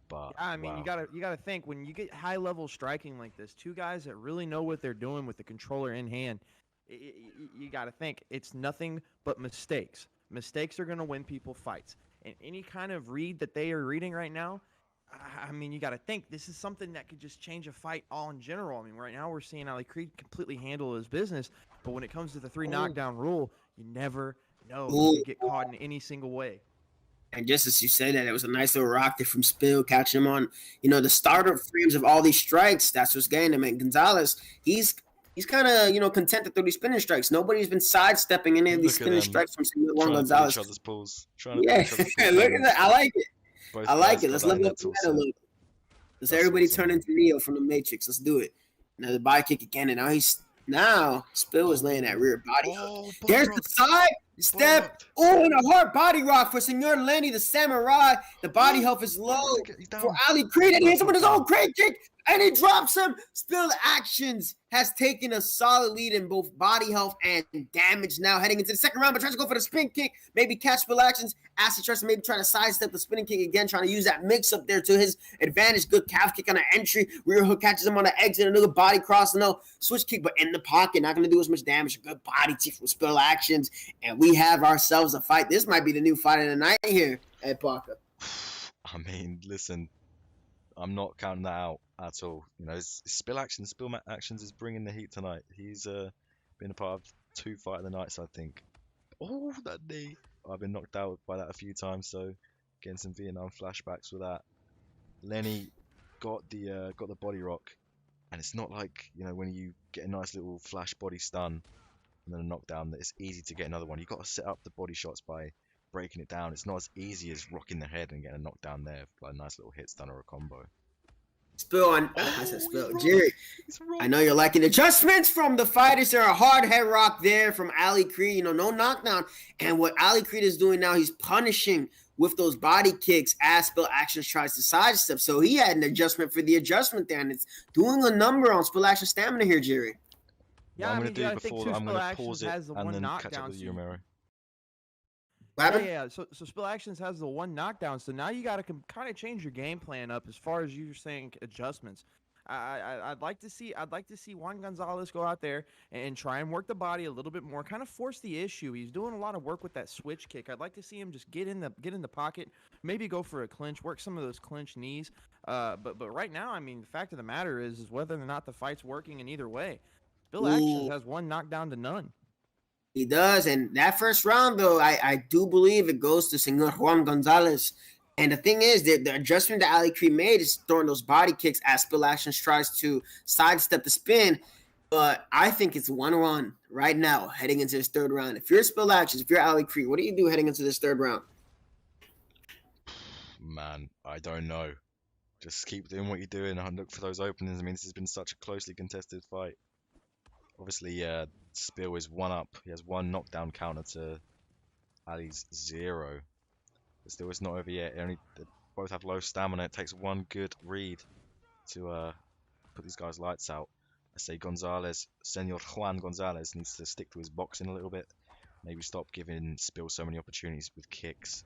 B: But
C: I mean,
B: wow.
C: you gotta think when you get high level striking like this, 2 guys that really know what they're doing with the controller in hand. You gotta think it's nothing but mistakes. Mistakes are gonna win people fights, and any kind of read that they are reading right now. I mean, you got to think this is something that could just change a fight all in general. I mean, right now we're seeing Ali Creed completely handle his business, but when it comes to the 3 knockdown rule, you never know who could get caught in any single way.
A: And just as you said that, it was a nice little rock there from Spill, catching him on, the starter frames of all these strikes. That's what's getting him. And Gonzalez, he's kind of, content to throw these spinning strikes. Nobody's been sidestepping any of these spinning strikes from Juan Gonzalez.
B: Each other's pulls.
A: Yeah, look at that. I like it. I like it. Let's level up the meta a little bit. Let's everybody turn into Neo from the Matrix. Let's do it. Now the body kick again, and now Spill is laying that rear body hook. There's the side step. Oh, and a hard body rock for Senor Lenny, the Samurai. The body health is low for Ali Creed, and he hits him with his own crane kick, and he drops him. Spill Actions has taken a solid lead in both body health and damage now heading into the second round, but tries to go for the spin kick, maybe catch Spill Actions. Acid tries to maybe try to sidestep the spinning kick again, trying to use that mix up there to his advantage. Good calf kick on the entry. Rear hook catches him on the exit. Another body cross. No switch kick, but in the pocket. Not going to do as much damage. Good body teeth from Spill Actions. And we have ourselves a fight. This might be the new fight of the night here, Ed Parker.
B: I mean, listen, I'm not counting that out. at all. You know, Spill Actions is bringing the heat tonight. He's been a part of 2 fight of the nights, I think. Oh, that knee! I've been knocked out by that a few times, so getting some Vietnam flashbacks with that. Lenny got the body rock, and it's not like, you know, when you get a nice little flash body stun and then a knockdown, that it's easy to get another one. You've got to set up the body shots by breaking it down. It's not as easy as rocking the head and getting a knockdown there, like a nice little hit stun or a combo.
A: Spill on. I said spill. Jerry, I know you're liking adjustments from the fighters. There are a hard head rock there from Ali Creed. You know, no knockdown. And what Ali Creed is doing now, he's punishing with those body kicks as Spill Actions tries to sidestep. So he had an adjustment for the adjustment there, and it's doing a number on Spill Action stamina here, Jerry.
B: Yeah, what I'm going to do before I'm going to pause it and then catch up with you, Romero.
C: Yeah. So Spill Actions has the 1 knockdown. So now you got to kind of change your game plan up as far as you're saying adjustments. I'd like to see Juan Gonzalez go out there and try and work the body a little bit more, kind of force the issue. He's doing a lot of work with that switch kick. I'd like to see him just get in the pocket, maybe go for a clinch, work some of those clinch knees. But right now, I mean, the fact of the matter is whether or not the fight's working in either way. Spill Actions has 1 knockdown to none.
A: He does, and that first round, though, I do believe it goes to Senor Juan Gonzalez. And the thing is, the adjustment that Ali Creed made is throwing those body kicks as Spill Actions tries to sidestep the spin. But I think it's 1-1 right now, heading into this 3rd round. If you're Spill Actions, if you're Ali Creed, what do you do heading into this 3rd round?
B: Man, I don't know. Just keep doing what you're doing and look for those openings. I mean, this has been such a closely contested fight. Obviously, Spill is 1 up. He has 1 knockdown counter to Ali's 0. But still, it's not over yet. They both have low stamina. It takes 1 good read to put these guys' lights out. I say Senor Juan Gonzalez needs to stick to his boxing a little bit. Maybe stop giving Spill so many opportunities with kicks.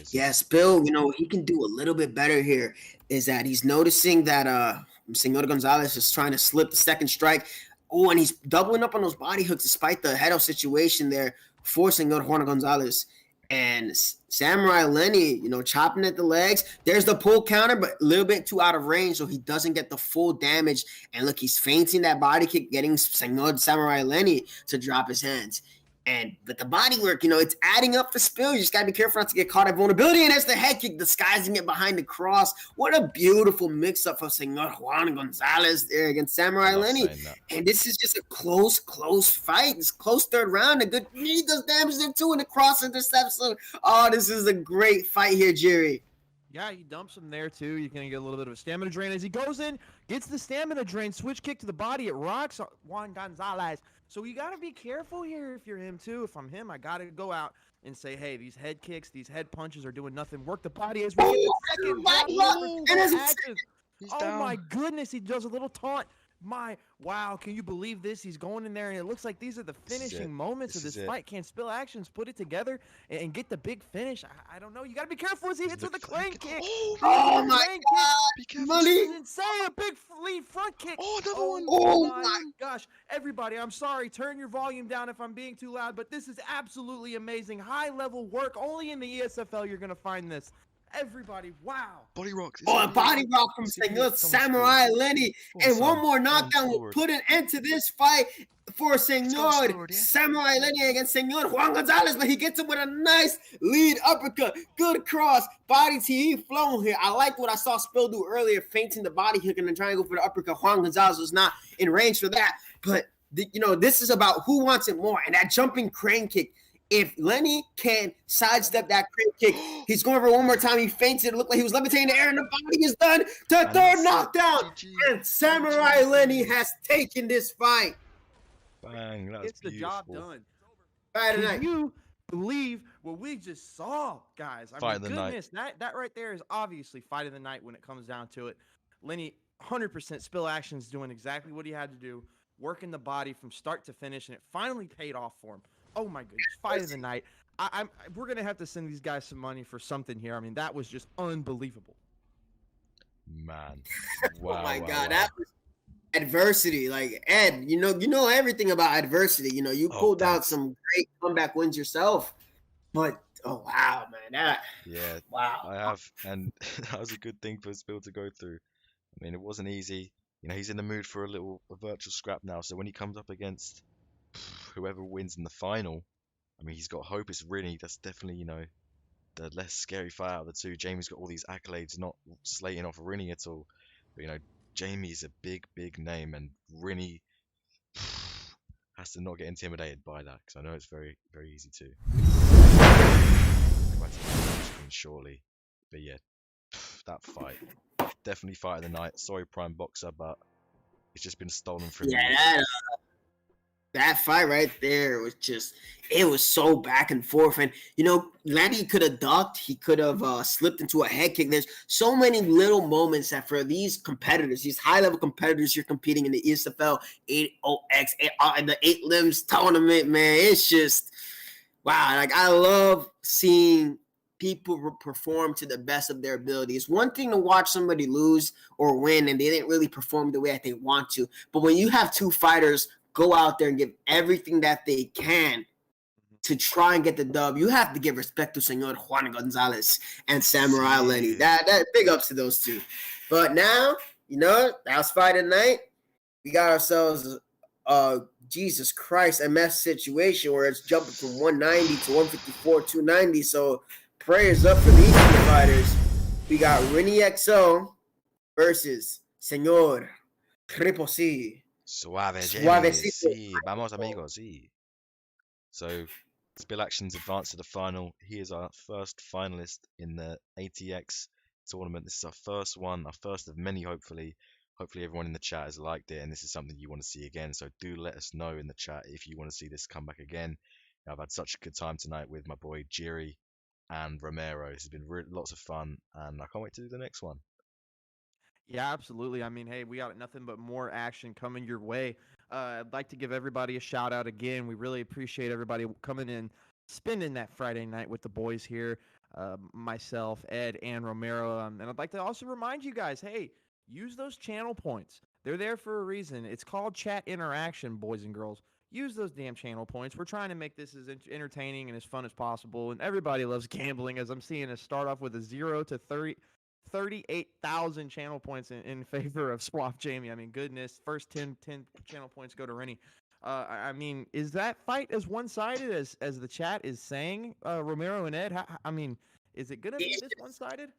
A: Yeah, Spill, you know, what he can do a little bit better here is that he's noticing that Senor Gonzalez is trying to slip the 2nd strike. Oh, and he's doubling up on those body hooks despite the head-off situation there for Senor Juan Gonzalez. And Samurai Lenny, you know, chopping at the legs. There's the pull counter, but a little bit too out of range, so he doesn't get the full damage. And look, he's feinting that body kick, getting Senor Samurai Lenny to drop his hands. And with the body work, you know, it's adding up for Spill. You just got to be careful not to get caught at vulnerability. And that's the head kick, disguising it behind the cross. What a beautiful mix-up for Senor Juan Gonzalez there against Samurai Lenny. And this is just a close fight. It's close 3rd round. He does damage there too, and the cross intercepts him. Oh, this is a great fight here, Jerry.
C: Yeah, he dumps him there too. You're going to get a little bit of a stamina drain. As he goes in, gets the stamina drain, switch kick to the body. It rocks Juan Gonzalez. So you got to be careful here if you're him too. If I'm him, I got to go out and say, hey, these head kicks, these head punches are doing nothing. Work the body as we get the 2nd. Oh my goodness, he does a little taunt. Wow, can you believe this? He's going in there, and it looks like these are the finishing moments of this fight. Can Spill Actions put it together and get the big finish? I don't know. You got to be careful as he hits with the clean kick.
A: Oh my God.
C: Be careful. This is insane. A big lead front kick.
B: Oh, another one.
C: Oh my gosh. Everybody, I'm sorry. Turn your volume down if I'm being too loud, but this is absolutely amazing. High-level work. Only in the ESFL you're going to find this. Everybody, wow.
B: Body rock.
A: Oh, a body rock from Senor Samurai Lenny. And 1 more knockdown will put an end to this fight for Senor Samurai Lenny against Senor Juan Gonzalez. But he gets him with a nice lead uppercut. Good cross. Body TE flowing here. I like what I saw Spill do earlier, feinting the body hook and then trying to go for the uppercut. Juan Gonzalez was not in range for that. But, you know, this is about who wants it more. And that jumping crane kick. If Lenny can sidestep that crane kick, he's going for 1 more time. He feints it. It looked like he was levitating the air, and the body is done. The 3rd knockdown. And Samurai Lenny has taken this fight.
B: Bang. That was
C: It's the job done.
A: Can
C: you believe what we just saw, guys? I mean, goodness, that right there is obviously fight of the night when it comes down to it. Lenny, 100% Spill Actions doing exactly what he had to do, working the body from start to finish, and it finally paid off for him. Oh my goodness, fight of the night. We're gonna have to send these guys some money for something here. I mean, that was just unbelievable.
B: Man.
A: Wow, oh my God, that was adversity. Like, Ed, you know everything about adversity. You know, you pulled out some great comeback wins yourself. But oh wow, man, wow.
B: I have, and that was a good thing for Spill to go through. I mean, it wasn't easy. He's in the mood for a virtual scrap now. So when he comes up against whoever wins in the final, I mean, he's got hope. It's Rini. That's definitely, the less scary fight out of the two. Jamie's got all these accolades, not slating off Rini at all. But, Jamie's a big, big name, and Rini has to not get intimidated by that, because I know it's very, very easy to. Surely. But yeah, that fight. Definitely fight of the night. Sorry, Prime Boxer, but it's just been stolen from you.
A: Yeah, that fight right there was it was so back and forth. And, Landy could have ducked. He could have slipped into a head kick. There's so many little moments that for these competitors, these high-level competitors, you're competing in the ESFL 8OX, and the 8 limbs tournament, man. It's just, wow. Like, I love seeing people perform to the best of their ability. It's one thing to watch somebody lose or win and they didn't really perform the way that they want to. But when you have two fighters go out there and give everything that they can to try and get the dub, you have to give respect to Senor Juan Gonzalez and Samurai Lenny. That big ups to those two. But now, that was fight of the night. We got ourselves Jesus Christ MF situation where it's jumping from 190 to 154, 290. So prayers up for these two fighters. We got Rini XO versus Senor Triple C.
B: Suavecito. Sí, vamos amigos, sí. So, Spill Action's advanced to the final. He is our first finalist in the ATX tournament. This is our first one, our first of many, hopefully. Hopefully everyone in the chat has liked it, and this is something you want to see again. So do let us know in the chat if you want to see this come back again. I've had such a good time tonight with my boy Jiri and Romero. This has been lots of fun, and I can't wait to do the next one.
C: Yeah, absolutely. I mean, hey, we got nothing but more action coming your way. I'd like to give everybody a shout out again. We really appreciate everybody coming in, spending that Friday night with the boys here, myself, Ed, and Romero. And I'd like to also remind you guys, hey, use those channel points. They're there for a reason. It's called chat interaction, boys and girls. Use those damn channel points. We're trying to make this as entertaining and as fun as possible. And everybody loves gambling, as I'm seeing us start off with a 0 to 38,000 channel points in favor of Swap Jamie. I mean, goodness, first 10 channel points go to Rennie. I mean, is that fight as one-sided as the chat is saying, Romero and Ed? I mean, is it going to be this one-sided?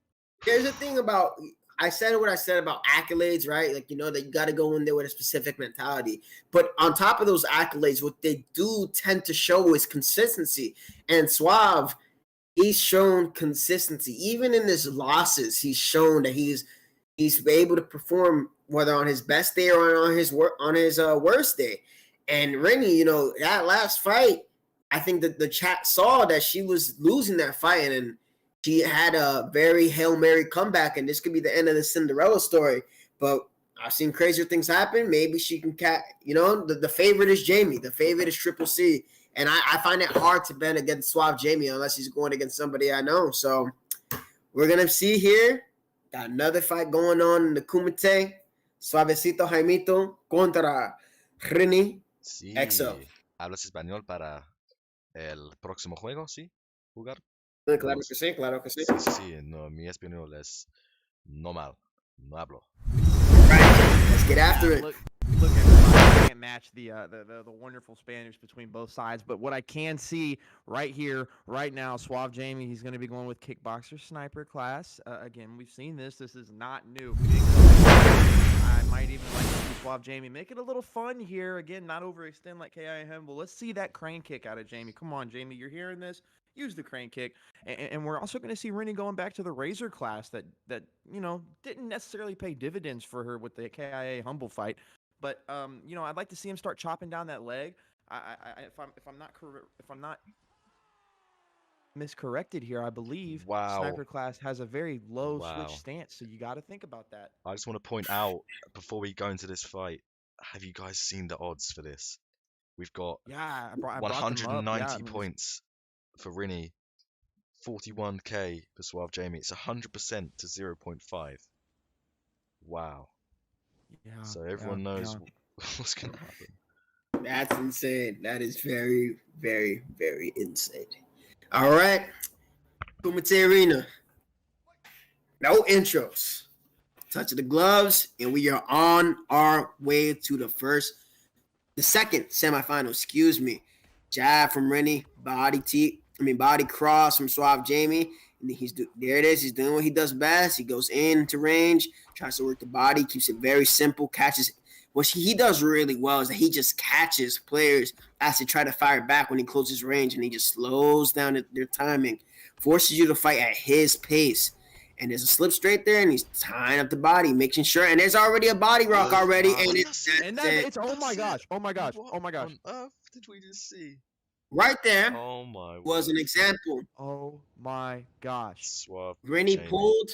A: There's a thing about, I said what I said about accolades, right? Like, that you got to go in there with a specific mentality. But on top of those accolades, what they do tend to show is consistency. And Suave, he's shown consistency. Even in his losses, he's shown that he's able to perform whether on his best day or on his worst day. And Rennie, that last fight, I think that the chat saw that she was losing that fight, and she had a very Hail Mary comeback, and this could be the end of the Cinderella story. But I've seen crazier things happen. Maybe she can the favorite is Jamie. The favorite is Triple C. And I find it hard to bet against Suave Jamie unless he's going against somebody I know. So we're going to see here. Got another fight going on in the Kumite. Suavecito Jaimito contra Rini XO.
B: ¿Hablas español para el próximo juego? ¿Sí? ¿Jugar?
A: Claro que sí, claro que sí.
B: Sí, no, mi español es normal. No hablo.
A: Right, let's get after it.
C: Look, I can't match the wonderful Spanish between both sides, but what I can see right here, right now, Suave Jamie, he's going to be going with kickboxer sniper class. Again, we've seen this. This is not new. I might even like to see Suave Jamie make it a little fun here. Again, not overextend like KIM, but let's see that crane kick out of Jamie. Come on, Jamie, you're hearing this. Use the crane kick. And we're also going to see Rennie going back to the Razor class that didn't necessarily pay dividends for her with the KIA Humble fight. But I'd like to see him start chopping down that leg. If I'm not miscorrected here, I believe Sniper class has a very low switch stance, so you got to think about that.
B: I just want to point out before we go into this fight, have you guys seen the odds for this? We've got
C: I
B: 190 points for Rini, 41k for Suave Jamie. It's 100% to 0.5. Wow.
C: Yeah.
B: So everyone knows what's going to happen.
A: That's insane. That is very, very, very insane. All right. Kumite Arena. No intros. touch of the gloves, and we are on our way to the second semifinal. Excuse me. Jab from Rennie, body cross from Suave Jamie. And there it is. He's doing what he does best. He goes into range, tries to work the body, keeps it very simple, catches. What he does really well is that he just catches players as they try to fire back when he closes range, and he just slows down their timing, forces you to fight at his pace. And there's a slip straight there, and he's tying up the body, making sure. And there's already a body rock already, and
C: it's oh my gosh.
B: What on earth did we just see?
A: Right there
B: Oh my
A: was an example.
C: Oh my gosh.
B: Suave
A: Rennie
B: Jamie.
A: pulled,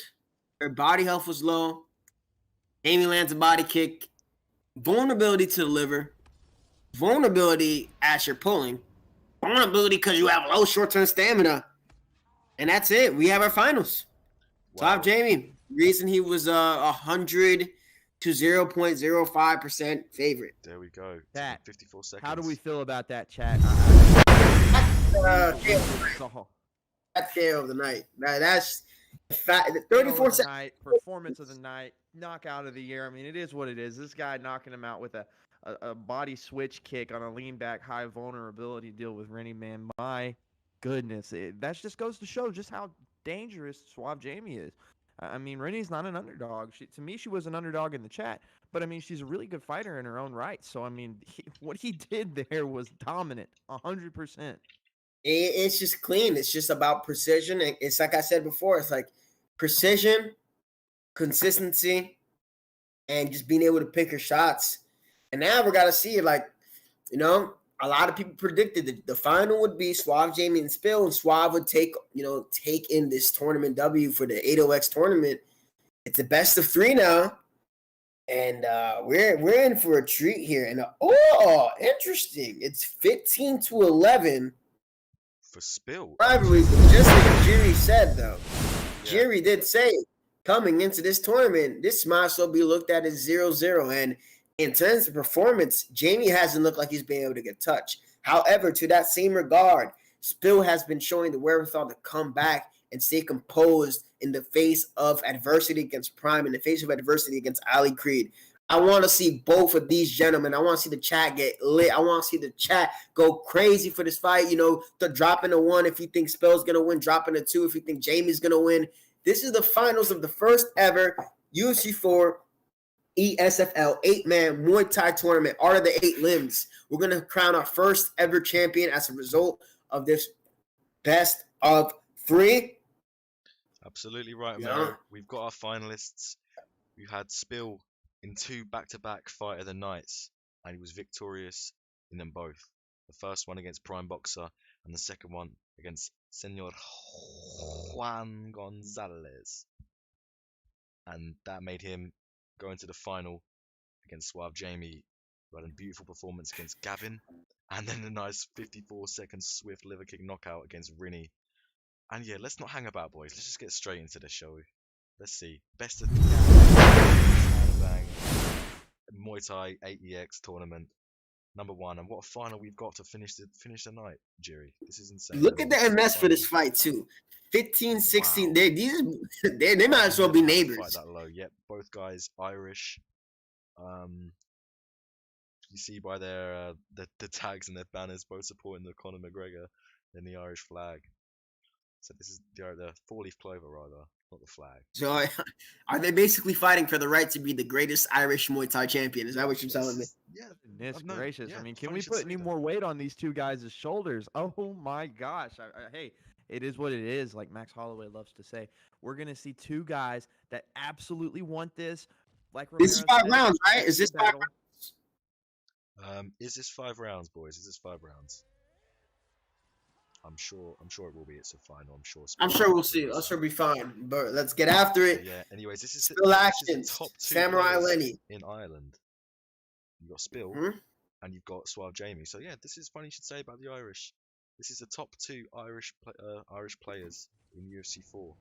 A: her body health was low. Amy lands a body kick. Vulnerability to the liver. Vulnerability as you're pulling. Vulnerability because you have low short-term stamina. And that's it. We have our finals.
B: Wow.
A: Top Jamie. Reason he was 100 to 0.05% favorite.
B: There we go.
C: Chat,
B: 54 seconds.
C: How do we feel about that, chat?
A: That's KO of the night. That's 34 seconds.
C: Performance of the night, knockout of the year. I mean, it is what it is. This guy knocking him out with a body switch kick on a lean back, high vulnerability deal with Rennie, man. My goodness. That just goes to show just how dangerous Suave Jamie is. I mean, Rennie's not an underdog. To me, she was an underdog in the chat, but I mean, she's a really good fighter in her own right. So, I mean, what he did there was dominant, 100%.
A: It's just clean. It's just about precision. It's like I said before. It's like precision, consistency, and just being able to pick her shots. And now we got to see, like, you know, a lot of people predicted that the final would be Suave, Jamie, and Spill, and Suave would take in this tournament W for the 8OX tournament. It's the best of 3 now, and we're in for a treat here. And interesting. It's 15-11
B: for Spill.
A: Rivalry, but just like Jerry said, though, Jerry did say coming into this tournament, this might as well be looked at as 0-0. And in terms of performance, Jamie hasn't looked like he's been able to get touched. However, to that same regard, Spill has been showing the wherewithal to come back and stay composed in the face of adversity against Prime, in the face of adversity against Ali Creed. I want to see both of these gentlemen. I want to see the chat get lit. I want to see the chat go crazy for this fight. You know, the dropping a 1 if you think Spill's going to win, dropping a 2 if you think Jamie's going to win. This is the finals of the first ever UFC 4 ESFL 8-man Muay Thai tournament, Art of the 8 Limbs. We're going to crown our first ever champion as a result of this best of 3.
B: Absolutely right, man. We've got our finalists. We've had Spill in 2 back-to-back Fight of the Nights, and he was victorious in them both. The first one against Prime Boxer, and the second one against Senor Juan Gonzalez. And that made him go into the final against Suave Jamie, who had a beautiful performance against Gavin, and then a nice 54-second swift liver kick knockout against Rennie. And yeah, let's not hang about, boys. Let's just get straight into this, shall we? Let's see. Best of 3. Bang. Muay Thai 8EX tournament. Number 1. And what a final we've got to finish the night, Jerry. This is insane.
A: Look at the MS for this fight, too. 15, 16. Wow. They might as well be neighbors.
B: Fight that low. Yep, both guys Irish. You see by their the tags and their banners, both supporting the Conor McGregor and the Irish flag. So this is the 4-leaf clover, rather, not the flag.
A: So are they basically fighting for the right to be the greatest Irish Muay Thai champion? Is that what you're telling me?
C: Yeah. Goodness gracious. Yeah, I mean, can we put any more weight on these two guys' shoulders? Oh, my gosh. Hey, it is what it is, like Max Holloway loves to say. We're going to see 2 guys that absolutely want this. Like
A: this is 5 rounds, right? Is this 5
B: rounds? Is this 5 rounds, boys? Is this 5 rounds? I'm sure it will be. It's a final. I'm sure
A: we'll see. I'm sure it'll be fine. But let's get after it.
B: Yeah. Anyways, this is
A: Spill Actions.
B: Top 2
A: Samurai Lenny
B: in Ireland. You've got Spill and you've got Suave Jamie. So yeah, this is funny you should say about the Irish. This is the top 2 Irish players in UFC 4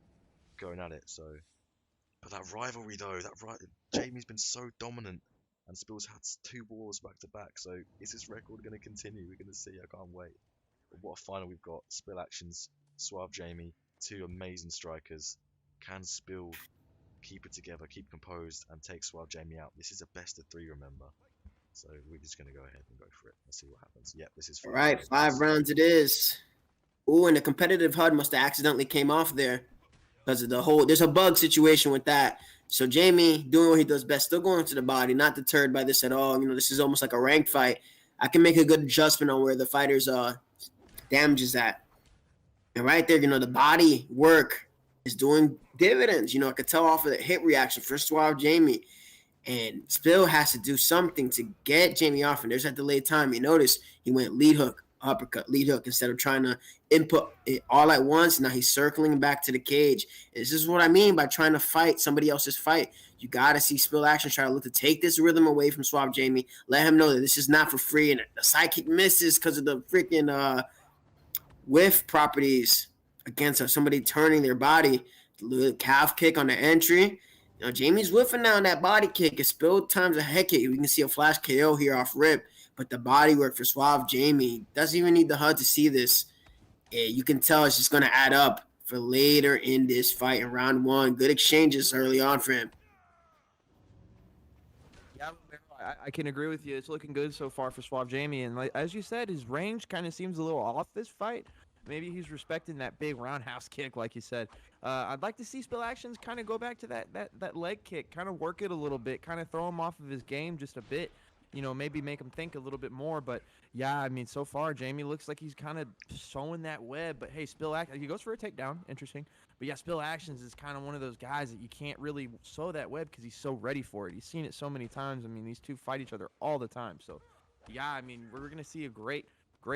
B: going at it. So, but that rivalry though, Jamie's been so dominant, and Spill's had 2 wars back to back. So is this record going to continue? We're going to see. I can't wait. What a final we've got. Spill Actions, Suave Jamie, 2 amazing strikers. Can Spill keep it together, keep composed, and take Suave Jamie out. This is a best of 3, remember. So we're just going to go ahead and go for it. Let's see what happens. Yep, this is 5
A: All right,
B: rounds.
A: 5 rounds it is. Ooh, and the competitive HUD must have accidentally came off there because of the whole. There's a bug situation with that. So Jamie doing what he does best, still going to the body, not deterred by this at all. This is almost like a ranked fight. I can make a good adjustment on where the fighter's damage is at. And right there, the body work is doing dividends. I could tell off of the hit reaction for Suave Jamie. And Spill has to do something to get Jamie off. And there's that delayed time. You notice he went lead hook, uppercut, lead hook, instead of trying to input it all at once. Now he's circling back to the cage. This is what I mean by trying to fight somebody else's fight. You got to see Spill action, try to look to take this rhythm away from Suave Jamie. Let him know that this is not for free. And the side kick misses because of the freaking whiff properties against somebody turning their body. The calf kick on the entry. Jamie's whiffing now on that body kick. It's Spill times a head kick. We can see a flash KO here off rip. But the body work for Suave Jamie doesn't even need the HUD to see this. You can tell it's just going to add up for later in this fight in round 1. Good exchanges early on for him.
C: Yeah, I can agree with you. It's looking good so far for Suave Jamie. And as you said, his range kind of seems a little off this fight. Maybe he's respecting that big roundhouse kick, like you said. I'd like to see Spill Actions kind of go back to that leg kick, kind of work it a little bit, kind of throw him off of his game just a bit. Maybe make him think a little bit more. But, yeah, I mean, so far, Jamie looks like he's kind of sowing that web. But, hey, Spill Actions, he goes for a takedown. Interesting. But, yeah, Spill Actions is kind of one of those guys that you can't really sow that web because he's so ready for it. He's seen it so many times. I mean, these two fight each other all the time. So, yeah, I mean, we're going to see a great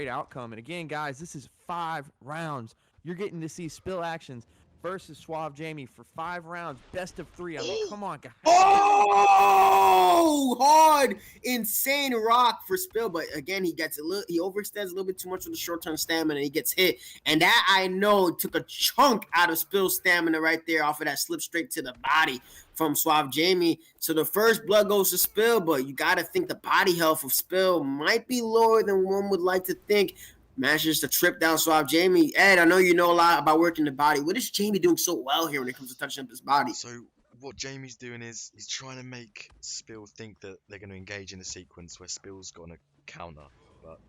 C: outcome. And again, guys, this is 5 rounds. You're getting to see Spill Actions versus Suave Jamie for 5 rounds, best of 3. I mean, come on, guys.
A: Oh, hard, insane rock for Spill. But again, he overextends a little bit too much with the short-term stamina, and he gets hit. And that, I know, took a chunk out of Spill's stamina right there off of that slip straight to the body from Suave Jamie. So the first blood goes to Spill, but you got to think the body health of Spill might be lower than one would like to think. Manages to trip down Suave Jamie. Ed, I know you know a lot about working the body. What is Jamie doing so well here when it comes to touching up his body?
B: So what Jamie's doing is he's trying to make Spill think that they're going to engage in a sequence where Spill's going to counter. But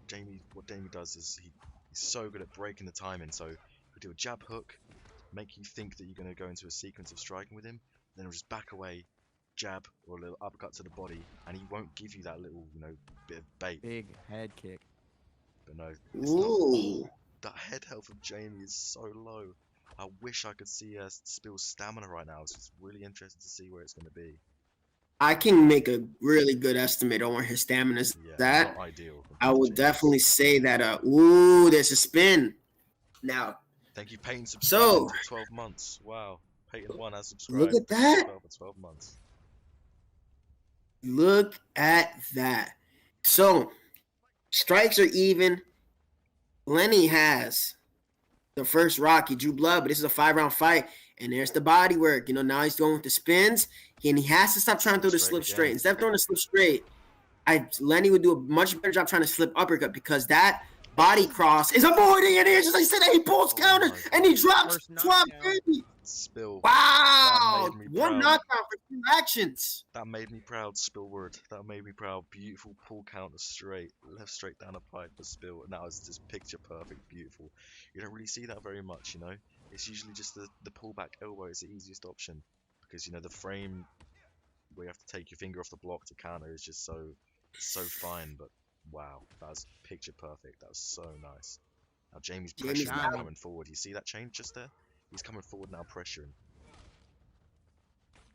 B: what Jamie does is he's so good at breaking the timing. So he'll do a jab hook, make you think that you're going to go into a sequence of striking with him. Then he'll just back away, jab or a little uppercut to the body, and he won't give you that little, bit of bait.
C: Big head kick.
B: But no, it's not. That head health of Jamie is so low. I wish I could see Spill's stamina right now. So it's really interesting to see where it's going to be.
A: I can make a really good estimate on where his stamina is at.
B: Not ideal.
A: I would definitely say that. There's a spin. Now,
B: thank you, Peyton. Subscribed for 12 months. Wow, Peyton 1 has subscribed.
A: Look at that.
B: For 12 months.
A: Look at that. So, strikes are even. Lenny has the first rock. He drew blood, but this is a 5-round fight. And there's the body work. Now he's going with the spins. And he has to stop trying to throw the slip straight. Instead of throwing the slip straight, Lenny would do a much better job trying to slip uppercut because that body cross is avoiding it. Just like I said, he pulls counter and he drops Suave Jamie.
B: Spill.
A: Wow. One knockdown for 2 actions.
B: That made me proud, Spillward. That made me proud. Beautiful pull counter straight. Left straight down a pipe for Spill. And that was just picture perfect. Beautiful. You don't really see that very much, It's usually just the pullback elbow is the easiest option. Because, the frame where you have to take your finger off the block to counter is just so fine. But wow, that was picture perfect. That was so nice. Now Jamie's pressuring now coming forward. You see that change just there? He's coming forward now, pressuring.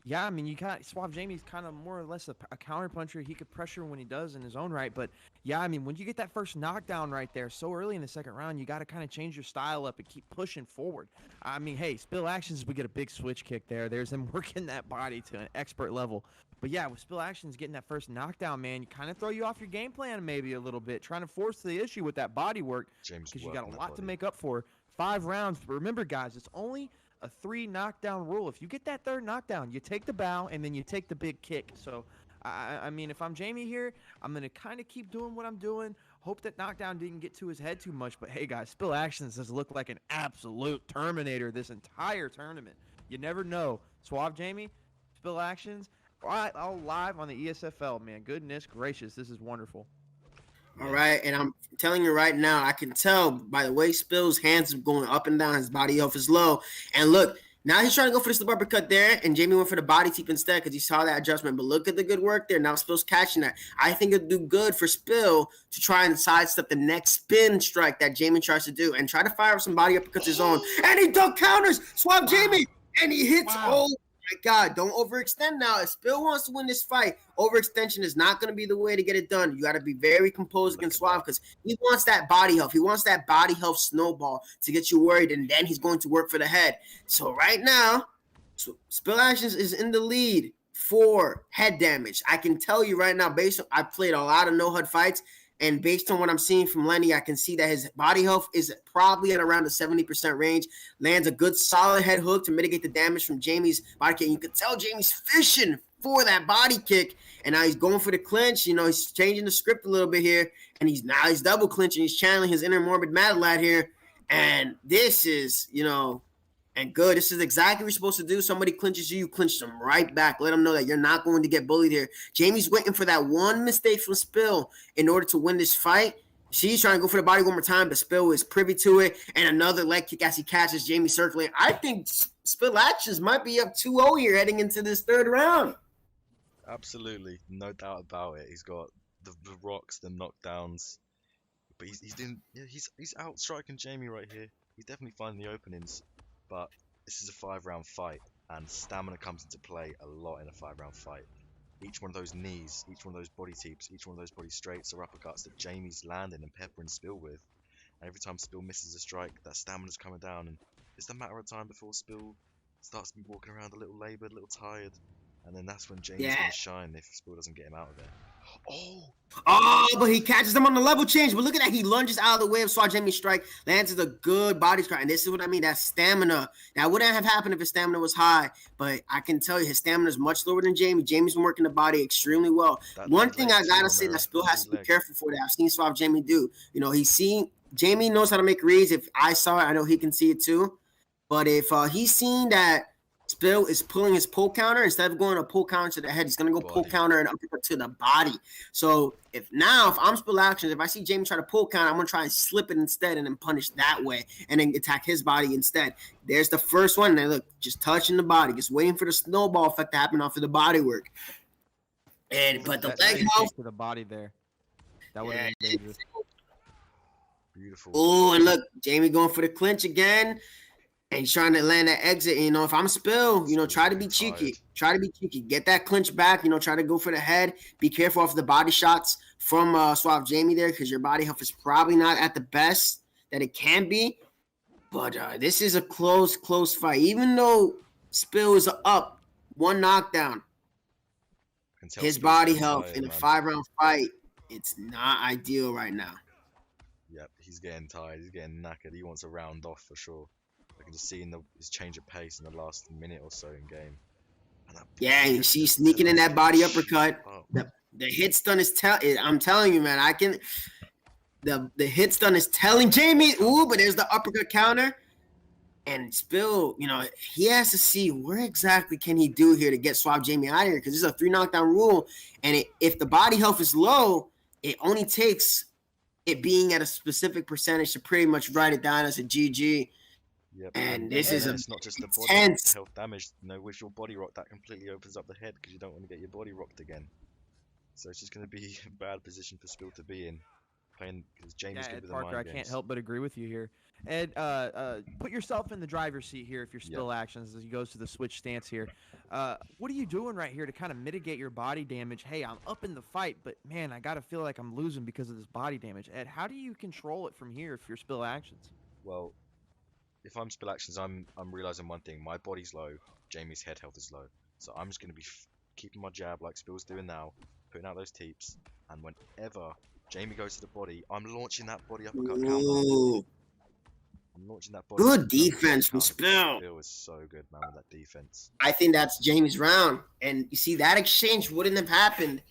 C: Yeah, I mean, Suave Jamie's kind of more or less a counter puncher. He could pressure when he does in his own right. But, yeah, I mean, when you get that first knockdown right there so early in the second round, you got to kind of change your style up and keep pushing forward. I mean, hey, Spill Actions, we get a big switch kick there. There's him working that body to an expert level. But, yeah, with Spill Actions getting that first knockdown, man, you kind of throw you off your game plan maybe a little bit, trying to force the issue with that body work because you got a lot to make up for. 5 rounds. But remember, guys, it's only a 3 knockdown rule. If you get that third knockdown, you take the bow and then you take the big kick. So, I mean, if I'm Jamie here, I'm going to kind of keep doing what I'm doing. Hope that knockdown didn't get to his head too much. But, hey, guys, Spill Actions has looked like an absolute Terminator this entire tournament. You never know. Suave Jamie, Spill Actions, all live on the ESFL, man. Goodness gracious, this is wonderful.
A: All right, and I'm telling you right now, I can tell by the way Spill's hands are going up and down, his body health is low. And look, now he's trying to go for the slip uppercut there, and Jamie went for the body teep instead because he saw that adjustment. But look at the good work there. Now Spill's catching that. I think it'd do good for Spill to try and sidestep the next spin strike that Jamie tries to do and try to fire up some body uppercuts his own. And he dunk counters, swap Jamie, and he hits. Oh my God, don't overextend now. If Spill wants to win this fight, overextension is not going to be the way to get it done. You got to be very composed against Suave because he wants that body health. He wants that body health snowball to get you worried, and then he's going to work for the head. So right now, Spill Actions is in the lead for head damage. I can tell you right now, based on I played a lot of no-HUD fights, and based on what I'm seeing from Lenny, I can see that his body health is probably at around the 70% range. Lands a good solid head hook to mitigate the damage from Jamie's body kick. You can tell Jamie's fishing for that body kick, and now he's going for the clinch. You know, he's changing the script a little bit here, and he's double clinching. He's channeling his inner morbid mad lad here, and this is, you know, and good. This is exactly what you're supposed to do. Somebody clinches you, clinch them right back. Let them know that you're not going to get bullied here. Jamie's waiting for that one mistake from Spill in order to win this fight. She's trying to go for the body one more time, but Spill is privy to it. And another leg kick as he catches Jamie circling. I think Spill Actions might be up 2-0 here heading into this third round.
B: Absolutely, no doubt about it. He's got the rocks, the knockdowns, but he's out striking Jamie right here. He's definitely finding the openings. But this is a 5-round fight, and stamina comes into play a lot in a 5-round fight. Each one of those knees, each one of those body teeps, each one of those body straights or uppercuts that Jamie's landing and peppering Spill with. And every time Spill misses a strike, that stamina's coming down, and it's a matter of time before Spill starts to be walking around a little laboured, a little tired. And then that's when Jamie's going to shine if Spill doesn't get him out of there. Oh,
A: but he catches him on the level change. But look at that. He lunges out of the way of Swat Jamie's strike. Lands a good body strike. And this is what I mean. That stamina. That wouldn't have happened if his stamina was high. But I can tell you his stamina is much lower than Jamie. Jamie's been working the body extremely well. One thing I got to say that Spill has to be careful for that. I've seen Swat Jamie do. You know, Jamie knows how to make reads. If I saw it, I know he can see it too. But if he's seen that Spill is pulling his pull counter, instead of going a pull counter to the head, he's going to go pull counter and uppercut to the body. So if I'm Spill Actions, if I see Jamie try to pull counter, I'm going to try and slip it instead and then punish that way and then attack his body instead. There's the first one. And look, just touching the body, just waiting for the snowball effect to happen off of the body work. But the leg health
C: to the body there. That would have been dangerous.
B: Beautiful.
A: Oh, and look, Jamie going for the clinch again. And he's trying to land that exit. And, you know, if I'm Spill, you know, try to be cheeky. Try to be cheeky. Get that clinch back. You know, try to go for the head. Be careful of the body shots from Suave Jamie there because your body health is probably not at the best that it can be. But this is a close fight. Even though Spill is up, one knockdown, his body health in a 5-round fight, it's not ideal right now.
B: Yep, he's getting tired. He's getting knackered. He wants a round off for sure. I can just see his change of pace in the last minute or so in game.
A: Yeah, you see sneaking in that body uppercut. The hit stun is I'm telling you, man. The hit stun is telling Jamie. Ooh, but there's the uppercut counter. And Spill, you know, he has to see where exactly can he do here to get Suave Jamie out of here because this is a 3 knockdown rule. And if the body health is low, it only takes it being at a specific percentage to pretty much write it down as a GG.
B: Yep.
A: And this is
B: it's not just the body health damage. You know, with your body rock, that completely opens up the head because you don't want to get your body rocked again. So it's just going to be a bad position for Spill to be in. Playing because Jamie's good with the mind games.
C: I can't help but agree with you here. Ed, put yourself in the driver's seat here if you're Spill Actions as he goes to the switch stance here. What are you doing right here to kind of mitigate your body damage? Hey, I'm up in the fight, but man, I got to feel like I'm losing because of this body damage. Ed, how do you control it from here if you're Spill Actions?
B: Well, if I'm Spill Actions, I'm realizing one thing. My body's low. Jamie's head health is low. So I'm just going to be keeping my jab like Spill's doing now, putting out those teeps, and whenever Jamie goes to the body, I'm launching that body uppercut counter. I'm launching that body.
A: Good defense from Spill.
B: Spill is so good, man, with that defense.
A: I think that's Jamie's round. And you see, that exchange wouldn't have happened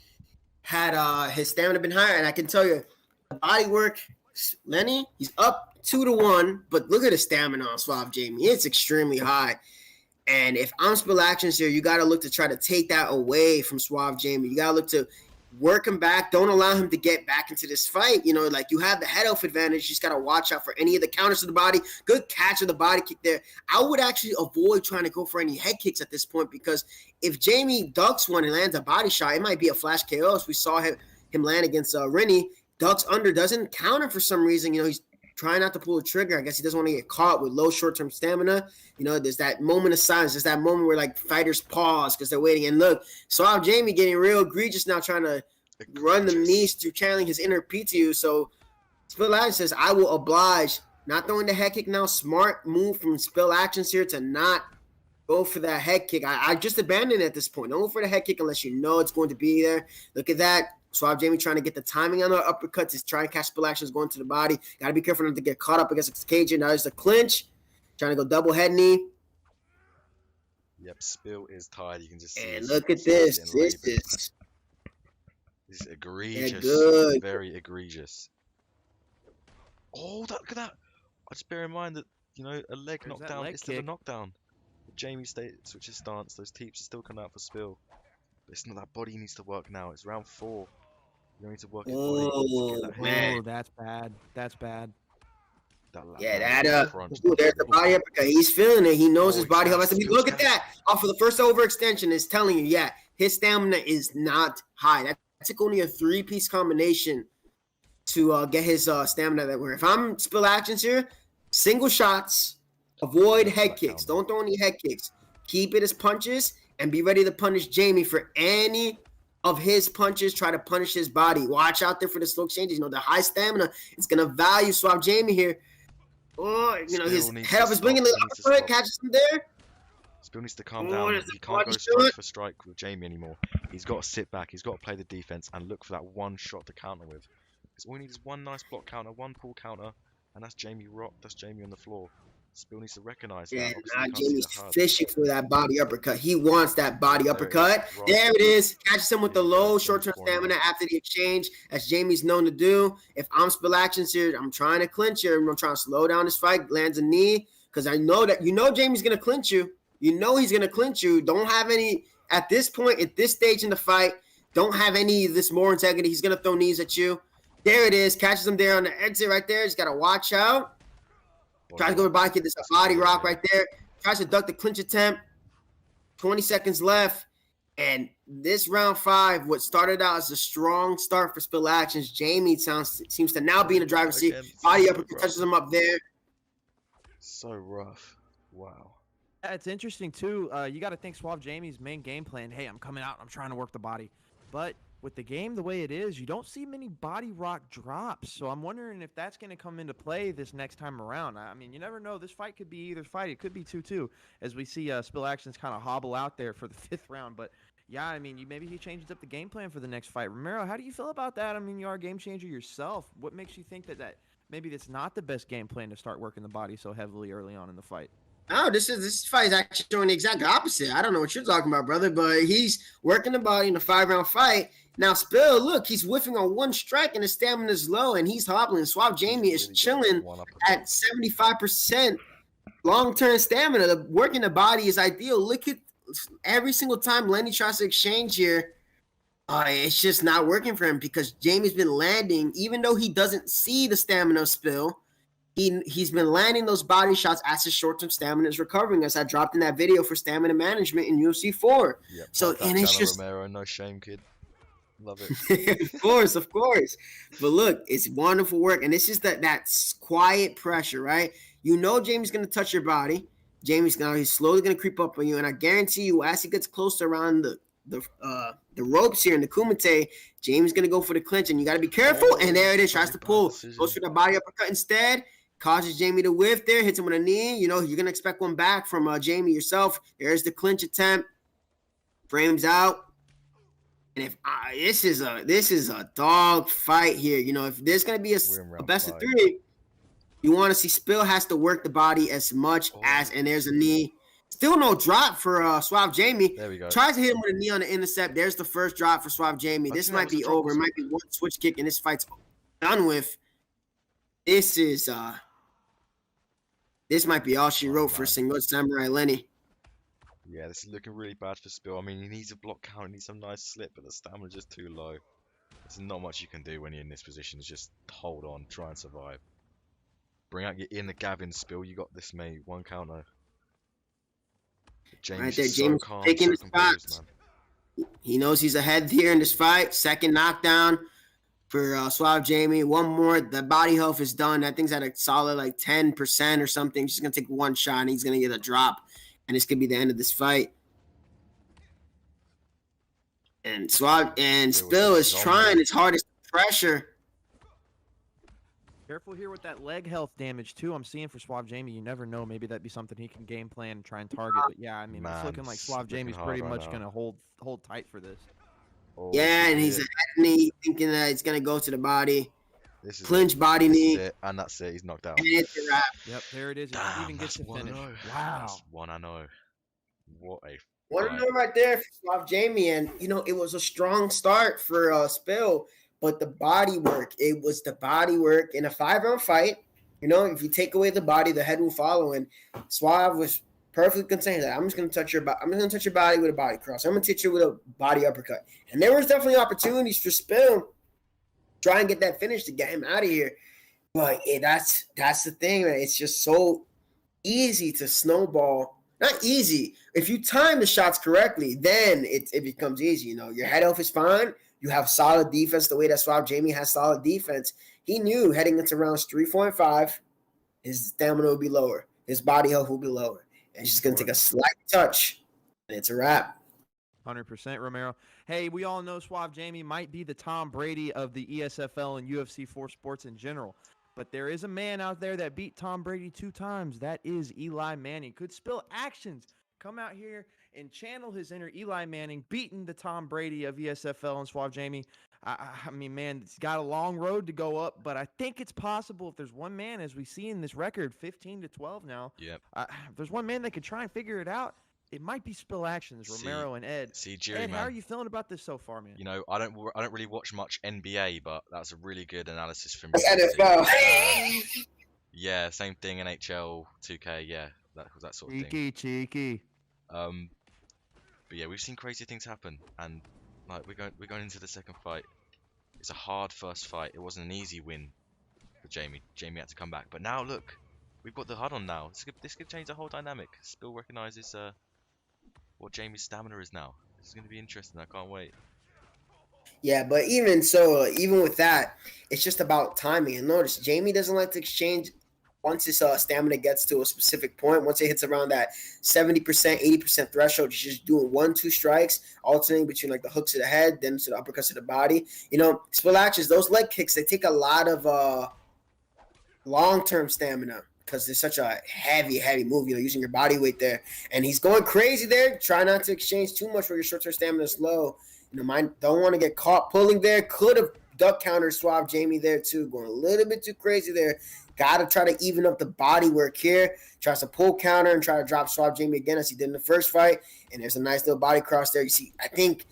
A: had his stamina been higher. And I can tell you, the body work, Lenny, he's up 2-1, but look at the stamina on Suave Jamie. It's extremely high. And if I'm Spill Actions here, you got to look to try to take that away from Suave Jamie. You got to look to work him back. Don't allow him to get back into this fight. You know, like you have the head off advantage. You just got to watch out for any of the counters to the body. Good catch of the body kick there. I would actually avoid trying to go for any head kicks at this point, because if Jamie ducks one and lands a body shot, it might be a flash KO. As we saw him land against Rennie. Ducks under, doesn't counter for some reason. You know, he's trying not to pull the trigger. I guess he doesn't want to get caught with low short-term stamina. You know, there's that moment of silence. There's that moment where, like, fighters pause because they're waiting. And look, Suave Jamie getting real egregious now, trying to run the knees through channeling his inner PTU. So Spill Actions says, I will oblige. Not throwing the head kick now. Smart move from Spill Actions here to not go for that head kick. I just abandoned it at this point. Don't go for the head kick unless you know it's going to be there. Look at that. Suave Jamie trying to get the timing on the uppercuts. He's trying to catch Spill Actions going to the body. Got to be careful not to get caught up against the cage. Now there's the clinch. Trying to go double head knee.
B: Yep, Spill is tired. You can just see.
A: And look at this. This
B: is egregious.
A: Yeah, good.
B: Very egregious. Oh, look at that. I just bear in mind that, you know, a leg knockdown is still a knockdown. Jamie switches stance. Those teeps are still coming out for Spill. But it's not, that body needs to work now. It's round 4. You need to work his body.
A: Man.
D: Oh, that's bad. That's bad.
A: Ooh, there's the body uppercut. He's feeling it. He knows his body has to be. Look at that. Off of the first overextension is telling you, yeah, his stamina is not high. That took only a 3-piece combination to get his stamina that way. If I'm Spill Actions here, single shots, avoid head kicks. Don't throw any head kicks. Keep it as punches and be ready to punish Jamie for any of his punches. Try to punish his body. Watch out there for the slow exchanges. You know, the high stamina is going to value Suave Jamie here. Oh, you know, his head off is blinking. The uppercut catches him there.
B: Spill needs to calm down. He can't go strike for strike with Jamie anymore. He's got to sit back. He's got to play the defense and look for that one shot to counter with. Because all he needs is one nice block counter, one pull counter, and that's Jamie rock. That's Jamie on the floor. Spill needs to recognize that.
A: Yeah, Jamie's fishing for that body uppercut. He wants that body uppercut. There it is. Catches him with the low short-term stamina after the exchange, as Jamie's known to do. If I'm Spill Actions here, I'm trying to clinch here. I'm trying to slow down this fight. Lands a knee, because I know that Jamie's going to clinch you. You know he's going to clinch you. Don't have any, at this point, at this stage in the fight, don't have any of this more integrity. He's going to throw knees at you. There it is. Catches him there on the exit right there. He's got to watch out. Tries to go to body kick. There's a body rock right there. Tries to duck the clinch attempt. 20 seconds left. And this round 5, what started out as a strong start for Spill Actions, Jamie seems to now be in the driver's seat. Body uppercut touches him up there.
B: So rough. Wow.
D: Yeah, it's interesting, too. You got to think Suave Jamie's main game plan, hey, I'm coming out, I'm trying to work the body. But with the game the way it is, you don't see many body rock drops. So I'm wondering if that's going to come into play this next time around. I mean, you never know. This fight could be either fight. It could be 2-2, as we see Spill Actions kind of hobble out there for the 5th round. But, yeah, I mean, maybe he changes up the game plan for the next fight. Romero, how do you feel about that? I mean, you are a game changer yourself. What makes you think that maybe that's not the best game plan to start working the body so heavily early on in the fight?
A: No, this fight is actually showing the exact opposite. I don't know what you're talking about, brother, but he's working the body in a 5-round fight. Now, Spill, look, he's whiffing on one strike and his stamina is low and he's hobbling. Suave Jamie is chilling at 75% long-term stamina. The working the body is ideal. Look at every single time Lenny tries to exchange here, it's just not working for him, because Jamie's been landing, even though he doesn't see the stamina of Spill. He's been landing those body shots as his short-term stamina is recovering, as I dropped in that video for stamina management in UFC 4.
B: Yep,
A: so, and it's just
B: Romero, no shame, kid. Love it.
A: Of course. But look, it's wonderful work, and this is that quiet pressure, right? You know Jamie's gonna touch your body. He's slowly gonna creep up on you, and I guarantee you, as he gets closer around the ropes here in the Kumite, Jamie's gonna go for the clinch, and you gotta be careful. And there it is, tries to pull, goes for the body uppercut instead. Causes Jamie to whiff there, hits him with a knee. You know, you're going to expect one back from Jamie yourself. There's the clinch attempt. Frames out. And if this is a dog fight here. You know, if there's going to be a best of 3, you want to see Spill has to work the body as much as, and there's a knee. Still no drop for Suave Jamie.
B: There we go.
A: Tries to hit him with a knee on the intercept. There's the first drop for Suave Jamie. This might be over. It might be one switch kick, and this fight's done with. This might be all she wrote for Single Samurai Lenny.
B: Yeah, this is looking really bad for Spill. I mean, he needs a block count, he needs some nice slip, but the stamina's just too low. There's not much you can do when you're in this position. It's just hold on, try and survive. Bring out your inner Gavin, Spill. You got this, mate. One counter. Jamie's
A: Right there,
B: just so
A: James
B: calm,
A: taking
B: so
A: the
B: composed,
A: shots.
B: man.
A: He knows he's ahead here in this fight. Second knockdown for Suave Jamie. One more. The body health is done. I think it's at a solid like 10% or something. He's going to take one shot and he's going to get a drop. And this could be the end of this fight. And Suave and Spill is trying his hardest to pressure.
D: Careful here with that leg health damage too. I'm seeing for Suave Jamie. You never know. Maybe that'd be something he can game plan and try and target. But yeah, I mean, it's looking like Suave Jamie's pretty much gonna hold tight for this.
A: Oh, yeah, and he's ahead of me, thinking that it's gonna go to the body.
B: This is
A: clinch body knee.
B: And that's it. He's knocked out.
A: And it's a wrap.
D: Yep, there it is. He even gets to finish. Wow.
B: That's 1-0. What a
A: 1-0 right there for Suave Jamie. And, you know, it was a strong start for Spill, but the body work, it was the body work in a 5-round fight. You know, if you take away the body, the head will follow. And Suave was perfectly contained. I'm just going to touch your body with a body cross. I'm going to touch you with a body uppercut. And there was definitely opportunities for Spill try and get that finish to get him out of here. But that's the thing, man. It's just so easy to snowball. Not easy. If you time the shots correctly, then it becomes easy. You know, your head health is fine. You have solid defense the way that Suave Jamie has solid defense. He knew heading into rounds 3, 4, and 5, his stamina will be lower. His body health will be lower. And he's just going to take a slight touch, and it's a wrap.
D: 100%, Romero. Hey, we all know Suave Jamie might be the Tom Brady of the ESFL and UFC 4 sports in general. But there is a man out there that beat Tom Brady 2 times. That is Eli Manning. Could Spill actions come out here and channel his inner Eli Manning, beating the Tom Brady of ESFL and Suave Jamie? I mean, man, it's got a long road to go up, but I think it's possible if there's one man, as we see in this record, 15-12 now.
B: Yep.
D: If there's one man that could try and figure it out, it might be Spill Actions, Romero and Ed.
B: Jerry,
D: Ed,
B: man,
D: how are you feeling about this so far, man?
B: You know, I don't really watch much NBA, but that's a really good analysis from
A: NFL.
B: Yeah, same thing. NHL, 2K, yeah, that sort of thing.
D: Cheeky.
B: But yeah, we've seen crazy things happen, and like we're going into the second fight. It's a hard first fight. It wasn't an easy win for Jamie. Jamie had to come back, but now look, we've got the HUD on now. This could change the whole dynamic. Spill recognizes what Jamie's stamina is now. This is going to be interesting. I can't wait.
A: Yeah, but even so, even with that, it's just about timing. And notice, Jamie doesn't like to exchange once his stamina gets to a specific point. Once it hits around that 70%, 80% threshold, he's just doing 1-2 strikes, alternating between like the hooks to the head, then to the uppercuts to the body. You know, Spill Actions, those leg kicks, they take a lot of long-term stamina, because it's such a heavy move, you know, using your body weight there. And he's going crazy there. Try not to exchange too much where your short-term stamina is low. You know, don't want to get caught pulling there. Could have duck countered Suave Jamie there too. Going a little bit too crazy there. Got to try to even up the body work here. Tries to pull counter and try to drop Suave Jamie again as he did in the first fight. And there's a nice little body cross there. You see, I think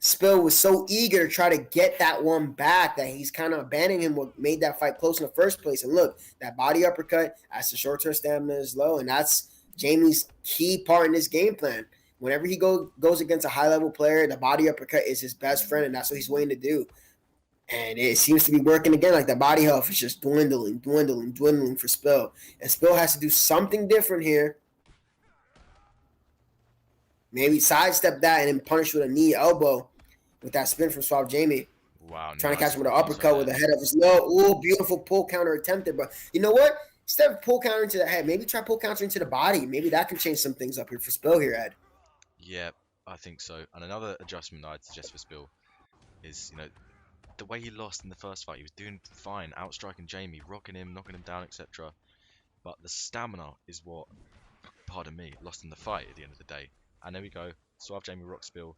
A: Spill was so eager to try to get that one back that he's kind of abandoning him, what made that fight close in the first place. And look, that body uppercut, as the short-term stamina is low, and that's Jamie's key part in this game plan. Whenever he goes against a high-level player, the body uppercut is his best friend, and that's what he's waiting to do. And it seems to be working again. Like the body health is just dwindling for Spill. And Spill has to do something different here. Maybe sidestep that and then punish with a knee elbow with that spin from Suave Jamie.
B: Wow.
A: Trying to catch him with an uppercut with the head of his low. Ooh, beautiful pull counter attempted. But you know what? Instead of pull counter into the head, maybe try pull counter into the body. Maybe that can change some things up here for Spill here, Ed.
B: Yeah, I think so. And another adjustment I'd suggest for Spill is, you know, the way he lost in the first fight. He was doing fine, outstriking Jamie, rocking him, knocking him down, etc. But the stamina is what, pardon me, lost in the fight at the end of the day. And there we go. Suave Jamie rocks Spill.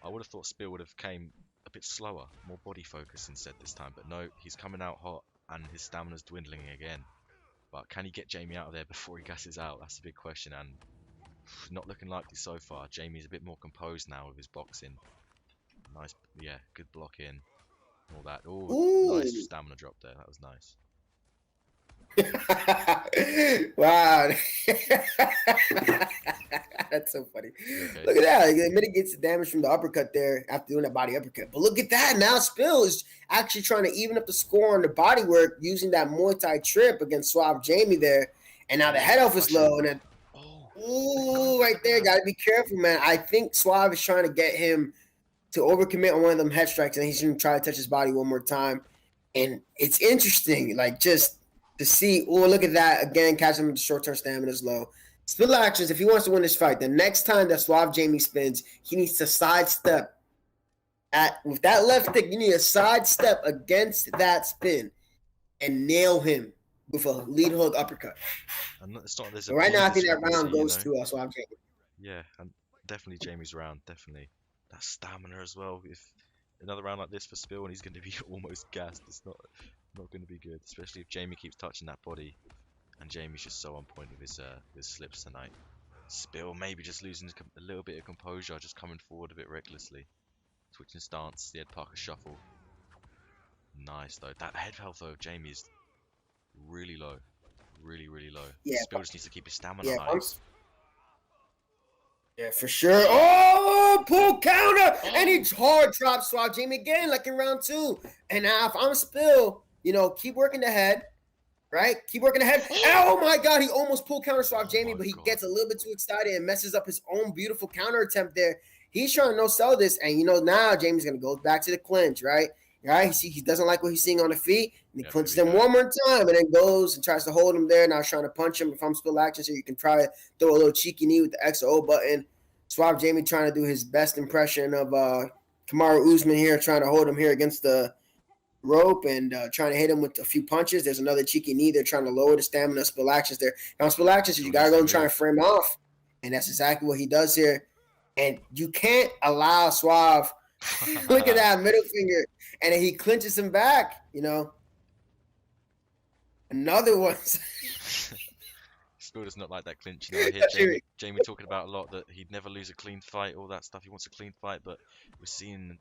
B: I would have thought Spill would have came a bit slower, more body focused instead this time. But no, he's coming out hot and his stamina's dwindling again. But can he get Jamie out of there before he gasses out? That's the big question, and not looking likely so far. Jamie's a bit more composed now with his boxing. Nice, yeah, good block in. All that. Ooh, nice stamina drop there. That was nice.
A: Wow. That's so funny.
B: Okay.
A: Look at that. Like, it mitigates the damage from the uppercut there after doing that body uppercut. But look at that. Now Spill is actually trying to even up the score on the body work using that Muay Thai trip against Suave Jamie there. And now the head off is low. And then, right there. Got to be careful, man. I think Suave is trying to get him to overcommit on one of them head strikes. And he's going to try to touch his body one more time. And it's interesting, like, just to see. Oh, look at that. Again, catching him with the short-term stamina is low. Spill actions, if he wants to win this fight, the next time that Suave Jamie spins, he needs to sidestep. With that left stick, you need to sidestep against that spin and nail him with a lead hook uppercut.
B: It's not, there's
A: But right now, I think that
B: discrepancy,
A: round goes to Suave Jamie.
B: Yeah, and definitely Jamie's round, definitely. That stamina as well. If another round like this for Spill and he's going to be almost gassed, it's not going to be good, especially if Jamie keeps touching that body. And Jamie's just so on point with his slips tonight. Spill maybe just losing a little bit of composure, just coming forward a bit recklessly. Switching stance, the Ed Parker shuffle. Nice though. That head health though of Jamie is really low. Really, really low.
A: Yeah,
B: Spill just needs to keep his stamina high.
A: Yeah, for sure. Oh, pull counter! And he hard drops Suave Jamie again, like in round 2. And now if I'm Spill, keep working the head. Right? Keep working ahead. Oh my God, he almost pulled counter Suave Jamie, but he gets a little bit too excited and messes up his own beautiful counter attempt there. He's trying to no-sell this, and now Jamie's going to go back to the clinch, right? He doesn't like what he's seeing on the feet, and he clinches him one more time, and then goes and tries to hold him there. Now he's trying to punch him. If I'm Spill action, so you can try to throw a little cheeky knee with the X or O button. Suave Jamie trying to do his best impression of Kamaru Usman here, trying to hold him here against the rope and trying to hit him with a few punches. There's another cheeky knee. They're trying to lower the stamina. Spill actions there. Now Spill actions, you got to go and try and frame off. And that's exactly what he does here. And you can't allow Suave. Look at that middle finger. And then he clinches him back, Another one.
B: Spill does not like that clinch. I hear Jamie talking about a lot that he'd never lose a clean fight, all that stuff. He wants a clean fight, but we're seeing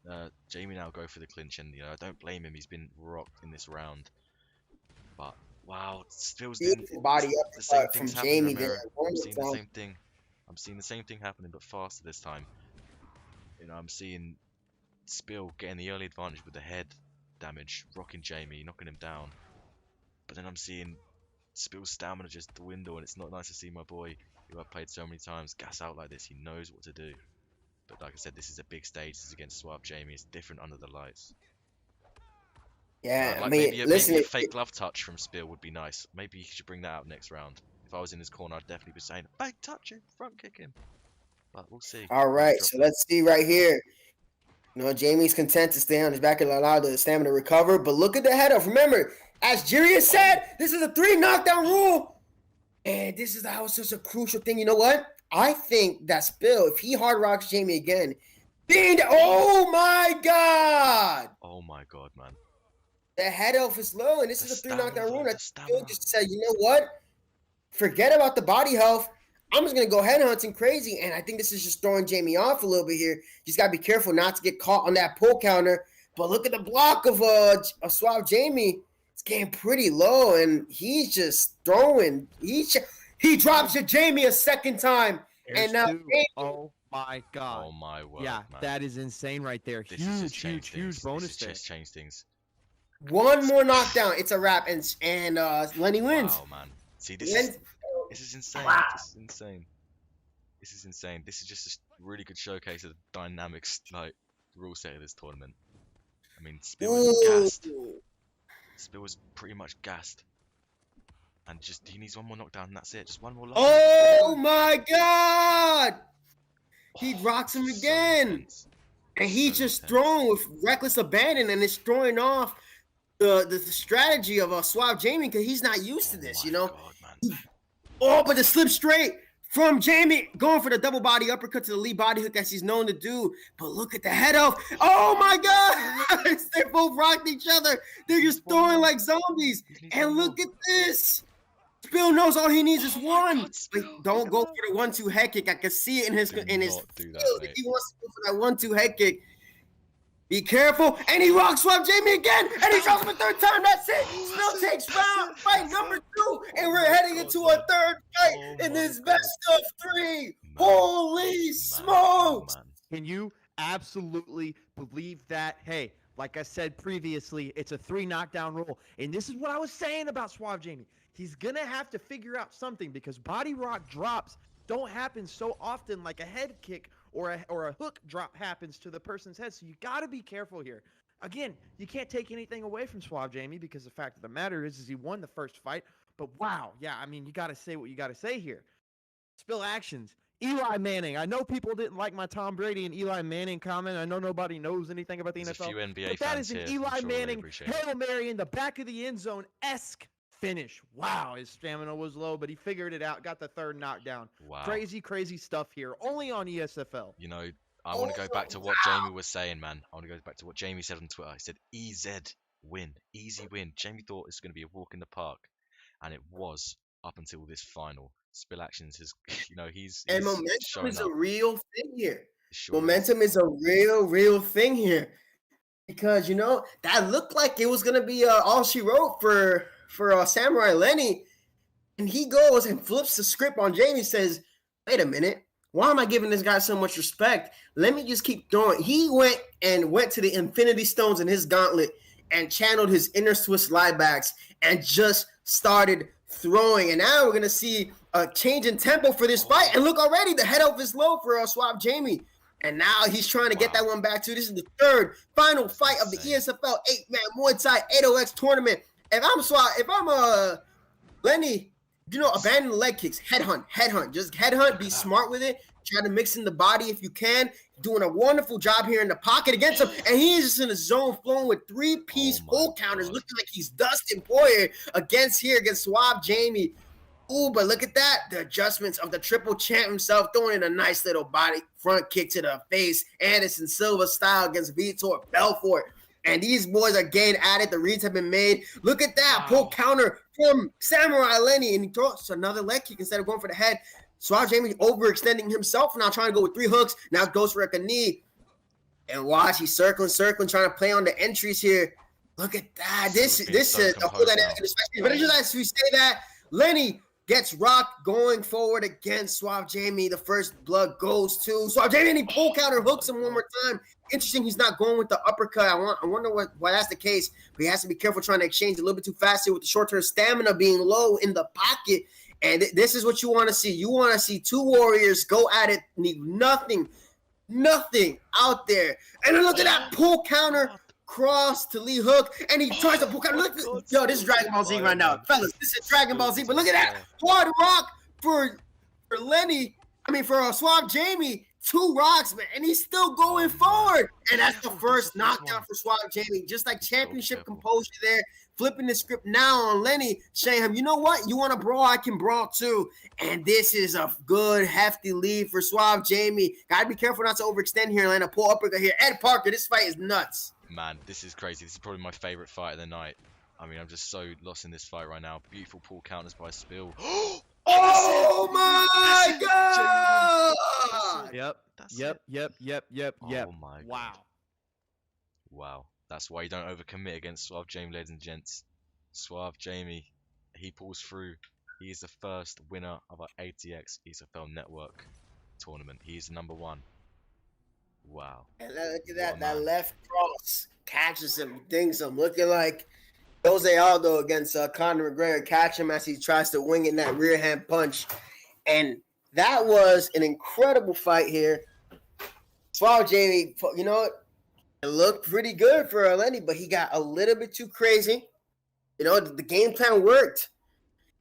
B: Jamie now go for the clinch, and I don't blame him. He's been rocked in this round. But wow, Spill's doing
A: body up
B: the same
A: from
B: things
A: Jamie
B: happening.
A: there.
B: I'm seeing the same thing. I'm seeing the same thing happening, but faster this time. I'm seeing Spill getting the early advantage with the head damage, rocking Jamie, knocking him down. But then I'm seeing Spill's stamina just dwindle, and it's not nice to see my boy, who I've played so many times, gas out like this. He knows what to do. But like I said, this is a big stage. This is against Suave Jamie. It's different under the lights.
A: Yeah,
B: maybe a
A: listen,
B: fake glove touch from Spill would be nice. Maybe he should bring that out next round. If I was in his corner, I'd definitely be saying, fake touch him, front kick him. But we'll see.
A: All right, so let's see right here. Jamie's content to stay on his back and allow the stamina to recover. But look at the head off. Remember, as Jerry has said, this is a 3 knockdown rule. And this is how it's such a crucial thing. You know what? I think that Spill, if he hard rocks Jamie again, oh my God.
B: Oh my God, man.
A: The head off is low, and this is a 3 knockdown rule. Spill just said, you know what? Forget about the body health. I'm just going to go head hunting crazy. And I think this is just throwing Jamie off a little bit here. You just got to be careful not to get caught on that pull counter. But look at the block of a Suave Jamie. It's getting pretty low, and he's just throwing. He drops your Jamie a second time. And now
D: oh my God.
B: Oh my word.
D: Yeah,
B: man.
D: that is insane right there.
B: This
D: Huge bonus there.
B: Just change things.
A: One more knockdown. It's a wrap, and Lenny wins.
B: Wow, man. See, this is insane. This is insane. This is insane. This is just a really good showcase of the dynamics, like, rule set of this tournament. I mean, Spill was gassed. Spill was pretty much gassed. And he needs one more knockdown, and that's it. Just one more knockdown.
A: Oh my God! He rocks him again. And he's just throwing with reckless abandon, and it's throwing off the strategy of a Suave Jamie because he's not used to this,
B: God, man.
A: But the slip straight from Jamie, going for the double body uppercut to the lead body hook as he's known to do. But look at the head off. Oh my God! They both rocked each other. They're just throwing like zombies. And look at this. Spill knows all he needs is one. Don't go for the 1-2 head kick. I can see it in his
B: Do not do that,
A: skills.
B: mate.
A: He wants to go for that 1-2 head kick. Be careful. And he rocks Suave Jamie again. And he drops him a third time. That's it. Still takes fight number 2. And we're heading into a third fight in this best of 3. Holy smokes.
D: Can you absolutely believe that? Hey, like I said previously, it's a 3 knockdown rule. And this is what I was saying about Suave Jamie. He's going to have to figure out something because body rock drops don't happen so often like a head kick or a hook drop happens to the person's head. So you got to be careful here. Again, you can't take anything away from Suave Jamie because the fact of the matter is he won the first fight. But wow, yeah, I mean, you got to say what you got to say here. Spill actions. Eli Manning. I know people didn't like my Tom Brady and Eli Manning comment. I know nobody knows anything about the
B: There's
D: NFL.
B: a few NBA
D: but that
B: fans
D: is an
B: here,
D: Eli
B: I'm sure they
D: Manning
B: appreciate it.
D: Hail Mary in the back of the end zone-esque finish. Wow, his stamina was low, but he figured it out, got the third knockdown.
B: Wow.
D: Crazy, crazy stuff here. Only on ESFL.
B: You know, I want to go back to what Jamie was saying, man. I want to go back to what Jamie said on Twitter. He said, EZ win. Easy win. Jamie thought it was going to be a walk in the park. And it was up until this final. Spill Actions has, you know, he's
A: And momentum
B: showing
A: is
B: up.
A: a real thing here.
B: Sure
A: Momentum is a real thing here. Because, you know, that looked like it was going to be all she wrote for Samurai Lenny. And he goes and flips the script on Jamie, says, wait a minute. Why am I giving this guy so much respect? Let me just keep throwing. He went to the Infinity Stones in his gauntlet and channeled his inner Swiss liebacks and just started throwing. And now we're going to see a change in tempo for this fight. And look already, the head up is low for Suave Jamie. And now he's trying to get that one back too. This is the third final fight of the ESFL 8-man Muay Thai 8OX tournament. If I'm Lenny, you know, abandon the leg kicks, headhunt, just headhunt, be smart with it, try to mix in the body if you can, doing a wonderful job here in the pocket against him, and he's just in a zone flowing with 3-piece full counters, looking like he's Dustin Poirier against Suave Jamie. Ooh, but look at that, the adjustments of the triple champ himself, throwing in a nice little body front kick to the face, Anderson Silva style against Vitor Belfort. And these boys are getting at it. The reads have been made. Look at that. Pull counter from Samurai Lenny. And he throws another leg kick instead of going for the head. Suave Jamie overextending himself. Now trying to go with 3 hooks. Now goes for a knee. And watch, he's circling, trying to play on the entries here. Look at that. This is the whole dynamic of this fight. But it's just as we say that, Lenny gets rocked going forward against Suave Jamie. The first blood goes to Suave Jamie, and he pull counter hooks him one more time. Interesting, he's not going with the uppercut. I wonder why that's the case. But he has to be careful trying to exchange a little bit too fast here with the short-term stamina being low in the pocket. And this is what you want to see. You want to see 2 warriors go at it, leave nothing out there. And then look at that pull counter. Cross to Lee Hook, and he tries to pull out. Look, yo, this is Dragon Ball Z right now, fellas. This is Dragon Ball Z. But look at that hard rock for Lenny. I mean, for Suave Jamie, 2 rocks, man, and he's still going forward. And that's the first knockdown for Suave Jamie. Just like championship composure there, flipping the script now on Lenny, saying him, you know what? You want to brawl? I can brawl too. And this is a good, hefty lead for Suave Jamie. Gotta be careful not to overextend here, Lena. Pull uppercut here. Ed Parker, this fight is nuts.
B: Man, this is crazy. This is probably my favorite fight of the night. I mean, I'm just so lost in this fight right now. Beautiful pull counters by Spill.
A: Oh my God!
D: Yep.
B: Oh my God.
D: Wow.
B: Wow. That's why you don't overcommit against Suave Jamie, ladies and gents. Suave Jamie, he pulls through. He is the first winner of our 8OX ESFL Network tournament. He is number 1. Wow.
A: And look at that. That left cross catches him, dings him, looking like Jose Aldo against Conor McGregor. Catch him as he tries to wing in that rear hand punch. And that was an incredible fight here. Suave Jamie, you know, it looked pretty good for Lenny, but he got a little bit too crazy. You know, the game plan worked.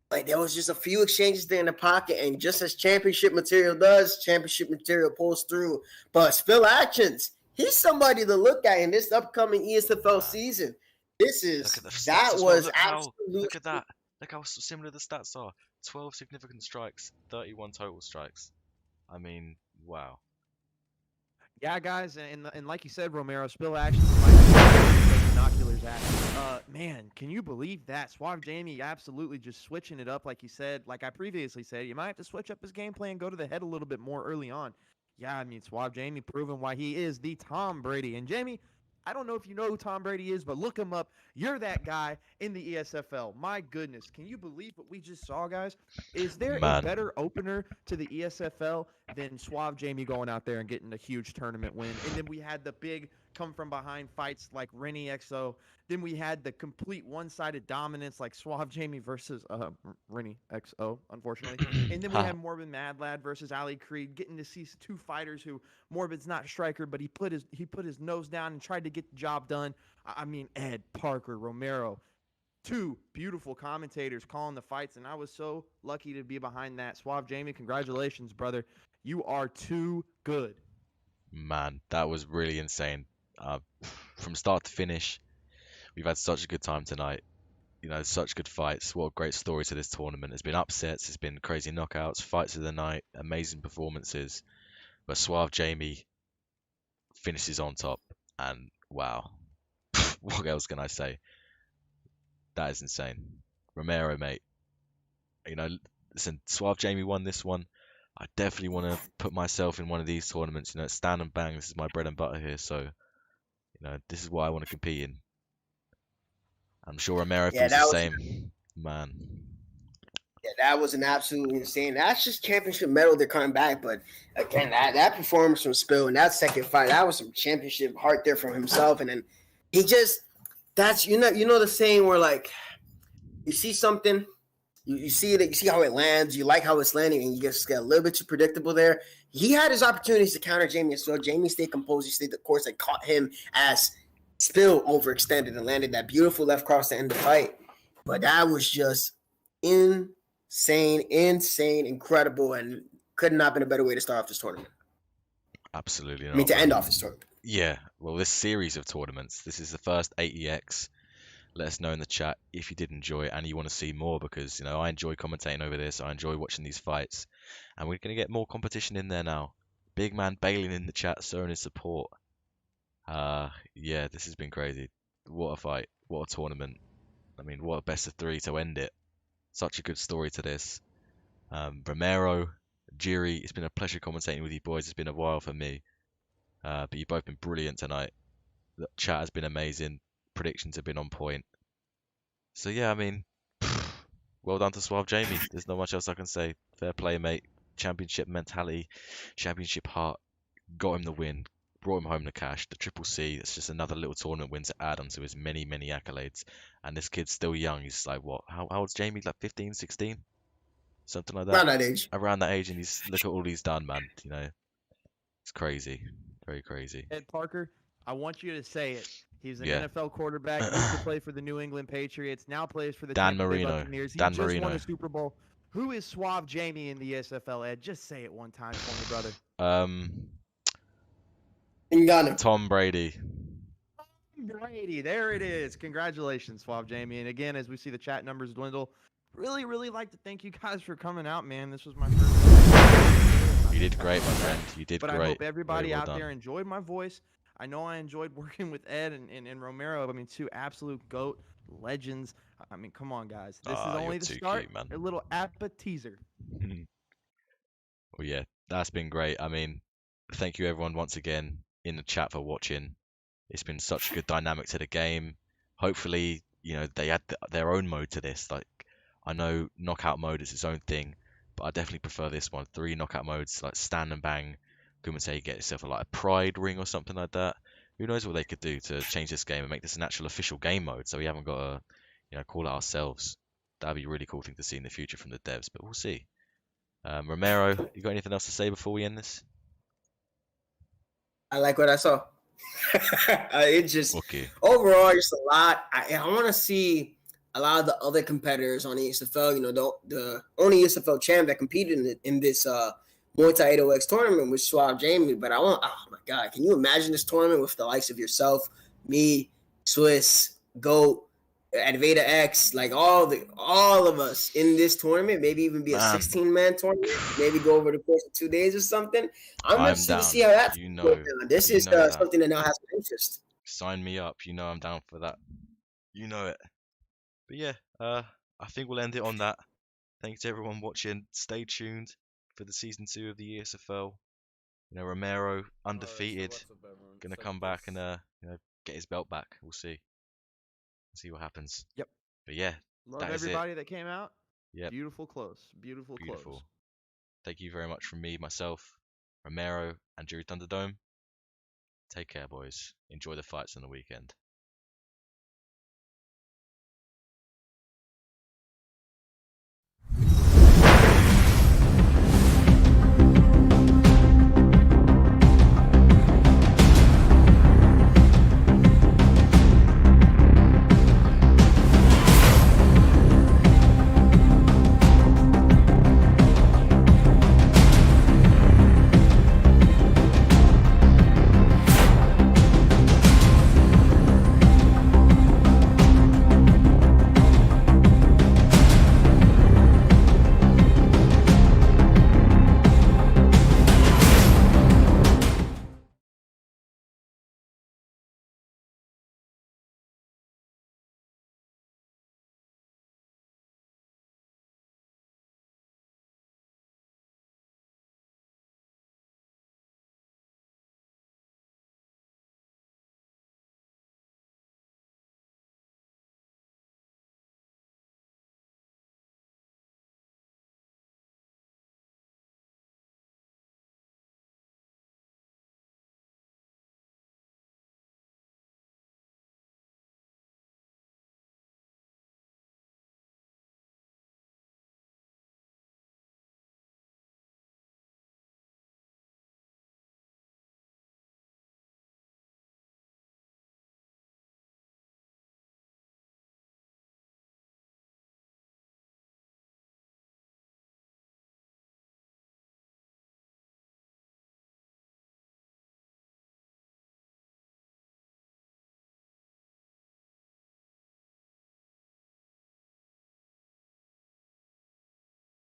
A: Like, there was just a few exchanges there in the pocket, and just as championship material does, championship material pulls through. But Spill Actions, he's somebody to look at in this upcoming ESFL season. This is, that was absolutely.
B: Look at that. Look how similar the stats are. 12 significant strikes, 31 total strikes. I mean, wow.
D: Yeah, guys, and like you said, Romero, Spill Actions might binoculars action. Man, can you believe that? Suave Jamie absolutely just switching it up, like you said. Like I previously said, you might have to switch up his game plan, go to the head a little bit more early on. Yeah, I mean, Suave Jamie proving why he is the Tom Brady. And Jamie, I don't know if you know who Tom Brady is, but look him up. You're that guy in the ESFL. My goodness, can you believe what we just saw, guys? Is there a
B: Man.
D: better opener to the ESFL than Suave Jamie going out there and getting a huge tournament win? And then we had the big come from behind fights like Rennie XO. Then we had the complete one-sided dominance like Suave Jamie versus Rennie XO, unfortunately. And then we had Morbid Mad Lad versus Ali Creed, getting to see two fighters who Morbid's not a striker, but he put his nose down and tried to get the job done. I mean, Ed, Parker, Romero, two beautiful commentators calling the fights, and I was so lucky to be behind that. Suave Jamie, congratulations, brother. You are too good.
B: Man, that was really insane. From start to finish, we've had such a good time tonight. You know, such good fights. What a great story to this tournament. There's been upsets, there's been crazy knockouts, fights of the night, amazing performances. But Suave Jamie finishes on top, and wow, what else can I say? That is insane. Romero, mate. You know, listen, Suave Jamie won this one. I definitely want to put myself in one of these tournaments. You know, stand and bang. This is my bread and butter here. So, you know, this is what I want to compete in. I'm sure Romero feels the same. Man.
A: Yeah, that was an absolutely insane. That's just championship medal. They're coming back, but again, that performance from Spill in that second fight, that was some championship heart there from himself. And then he just, that's you know the saying where like you see something, you see it, you see how it lands, you like how it's landing, and you just get a little bit too predictable there. He had his opportunities to counter Jamie as well. Jamie stayed composed. He stayed the course and caught him as Spill overextended and landed that beautiful left cross to end the fight. But that was just insane, incredible, and could not have been a better way to start off this tournament.
B: Absolutely not.
A: I mean, to end off this tournament.
B: Yeah, well, this series of tournaments, this is the first 8EX. Let us know in the chat if you did enjoy it and you want to see more, because, you know, I enjoy commentating over this. I enjoy watching these fights, and we're going to get more competition in there now. Big man Balin in the chat showing his support. Yeah, this has been crazy. What a fight. What a tournament. I mean, what a best of three to end it. Such a good story to this. Romero, Jiri, it's been a pleasure commentating with you boys. It's been a while for me. But you've both been brilliant tonight. The chat has been amazing. Predictions have been on point. So yeah, I mean, well done to Suave Jamie. There's not much else I can say. Fair play, mate. Championship mentality, championship heart. Got him the win. Brought him home the cash. The Triple C. It's just another little tournament win to add onto his many, many accolades. And this kid's still young. He's like, what? How old's Jamie? Like 15, 16? Something like that.
A: Around that age.
B: Around that age, and he's look at all he's done, man. You know, it's crazy. Very crazy.
D: Ed Parker, I want you to say it. He's an
B: Yeah.
D: NFL quarterback. Used to play for the New England Patriots. Now plays for the
B: Dan
D: Tampa Bay
B: Marino.
D: Buccaneers. He
B: Dan
D: just
B: Marino.
D: won a Super Bowl. Who is Suave Jamie in the ESFL, Ed? Just say it one time for me, brother.
A: You got him.
B: Tom Brady.
D: Brady, there it is. Congratulations, Suave Jamie. And again, as we see the chat numbers dwindle, really, really like to thank you guys for coming out, man. This was my first.
B: You did great, my friend. You did
D: but
B: great.
D: I hope everybody
B: Very well
D: out
B: done.
D: there enjoyed my voice. I know I enjoyed working with Ed and Romero. I mean, two absolute GOAT legends. I mean, come on, guys. This is only
B: you're
D: the
B: too
D: start.
B: cute, man.
D: A little appetizer.
B: Well, yeah, that's been great. I mean, thank you everyone once again in the chat for watching. It's been such a good dynamic to the game. Hopefully, you know, they add their own mode to this. Like, I know knockout mode is its own thing, but I definitely prefer this one. 3 knockout modes, like stand and bang. Kumite, get yourself a pride ring or something like that. Who knows what they could do to change this game and make this an actual official game mode, so we haven't got to, you know, call it ourselves. That'd be a really cool thing to see in the future from the devs, but we'll see. Romero, you got anything else to say before we end this?
A: I like what I saw. It just
B: Okay.
A: overall just a lot. I want to see a lot of the other competitors on the ESFL. You know, the only ESFL champ that competed in this Muay Thai 8OX tournament was Suave Jamie. But oh my God, can you imagine this tournament with the likes of yourself, me, Swiss, Goat, Adveda X, like all of us in this tournament? Maybe even be a 16-man tournament. Maybe go over the course of 2 days or something. I'm interested to see how that's going down. This is something that now has my interest.
B: Sign me up. You know I'm down for that. You know it. But yeah, I think we'll end it on that. Thanks to everyone watching. Stay tuned for the season 2 of the ESFL. You know, Romero undefeated, gonna come back and you know, get his belt back. We'll see. See what happens.
D: Yep.
B: But yeah,
D: Love
B: that is it.
D: everybody that came out.
B: Yep.
D: Beautiful close. Beautiful close.
B: Thank you very much from me, myself, Romero, and Jerry Thunderdome. Take care, boys. Enjoy the fights on the weekend.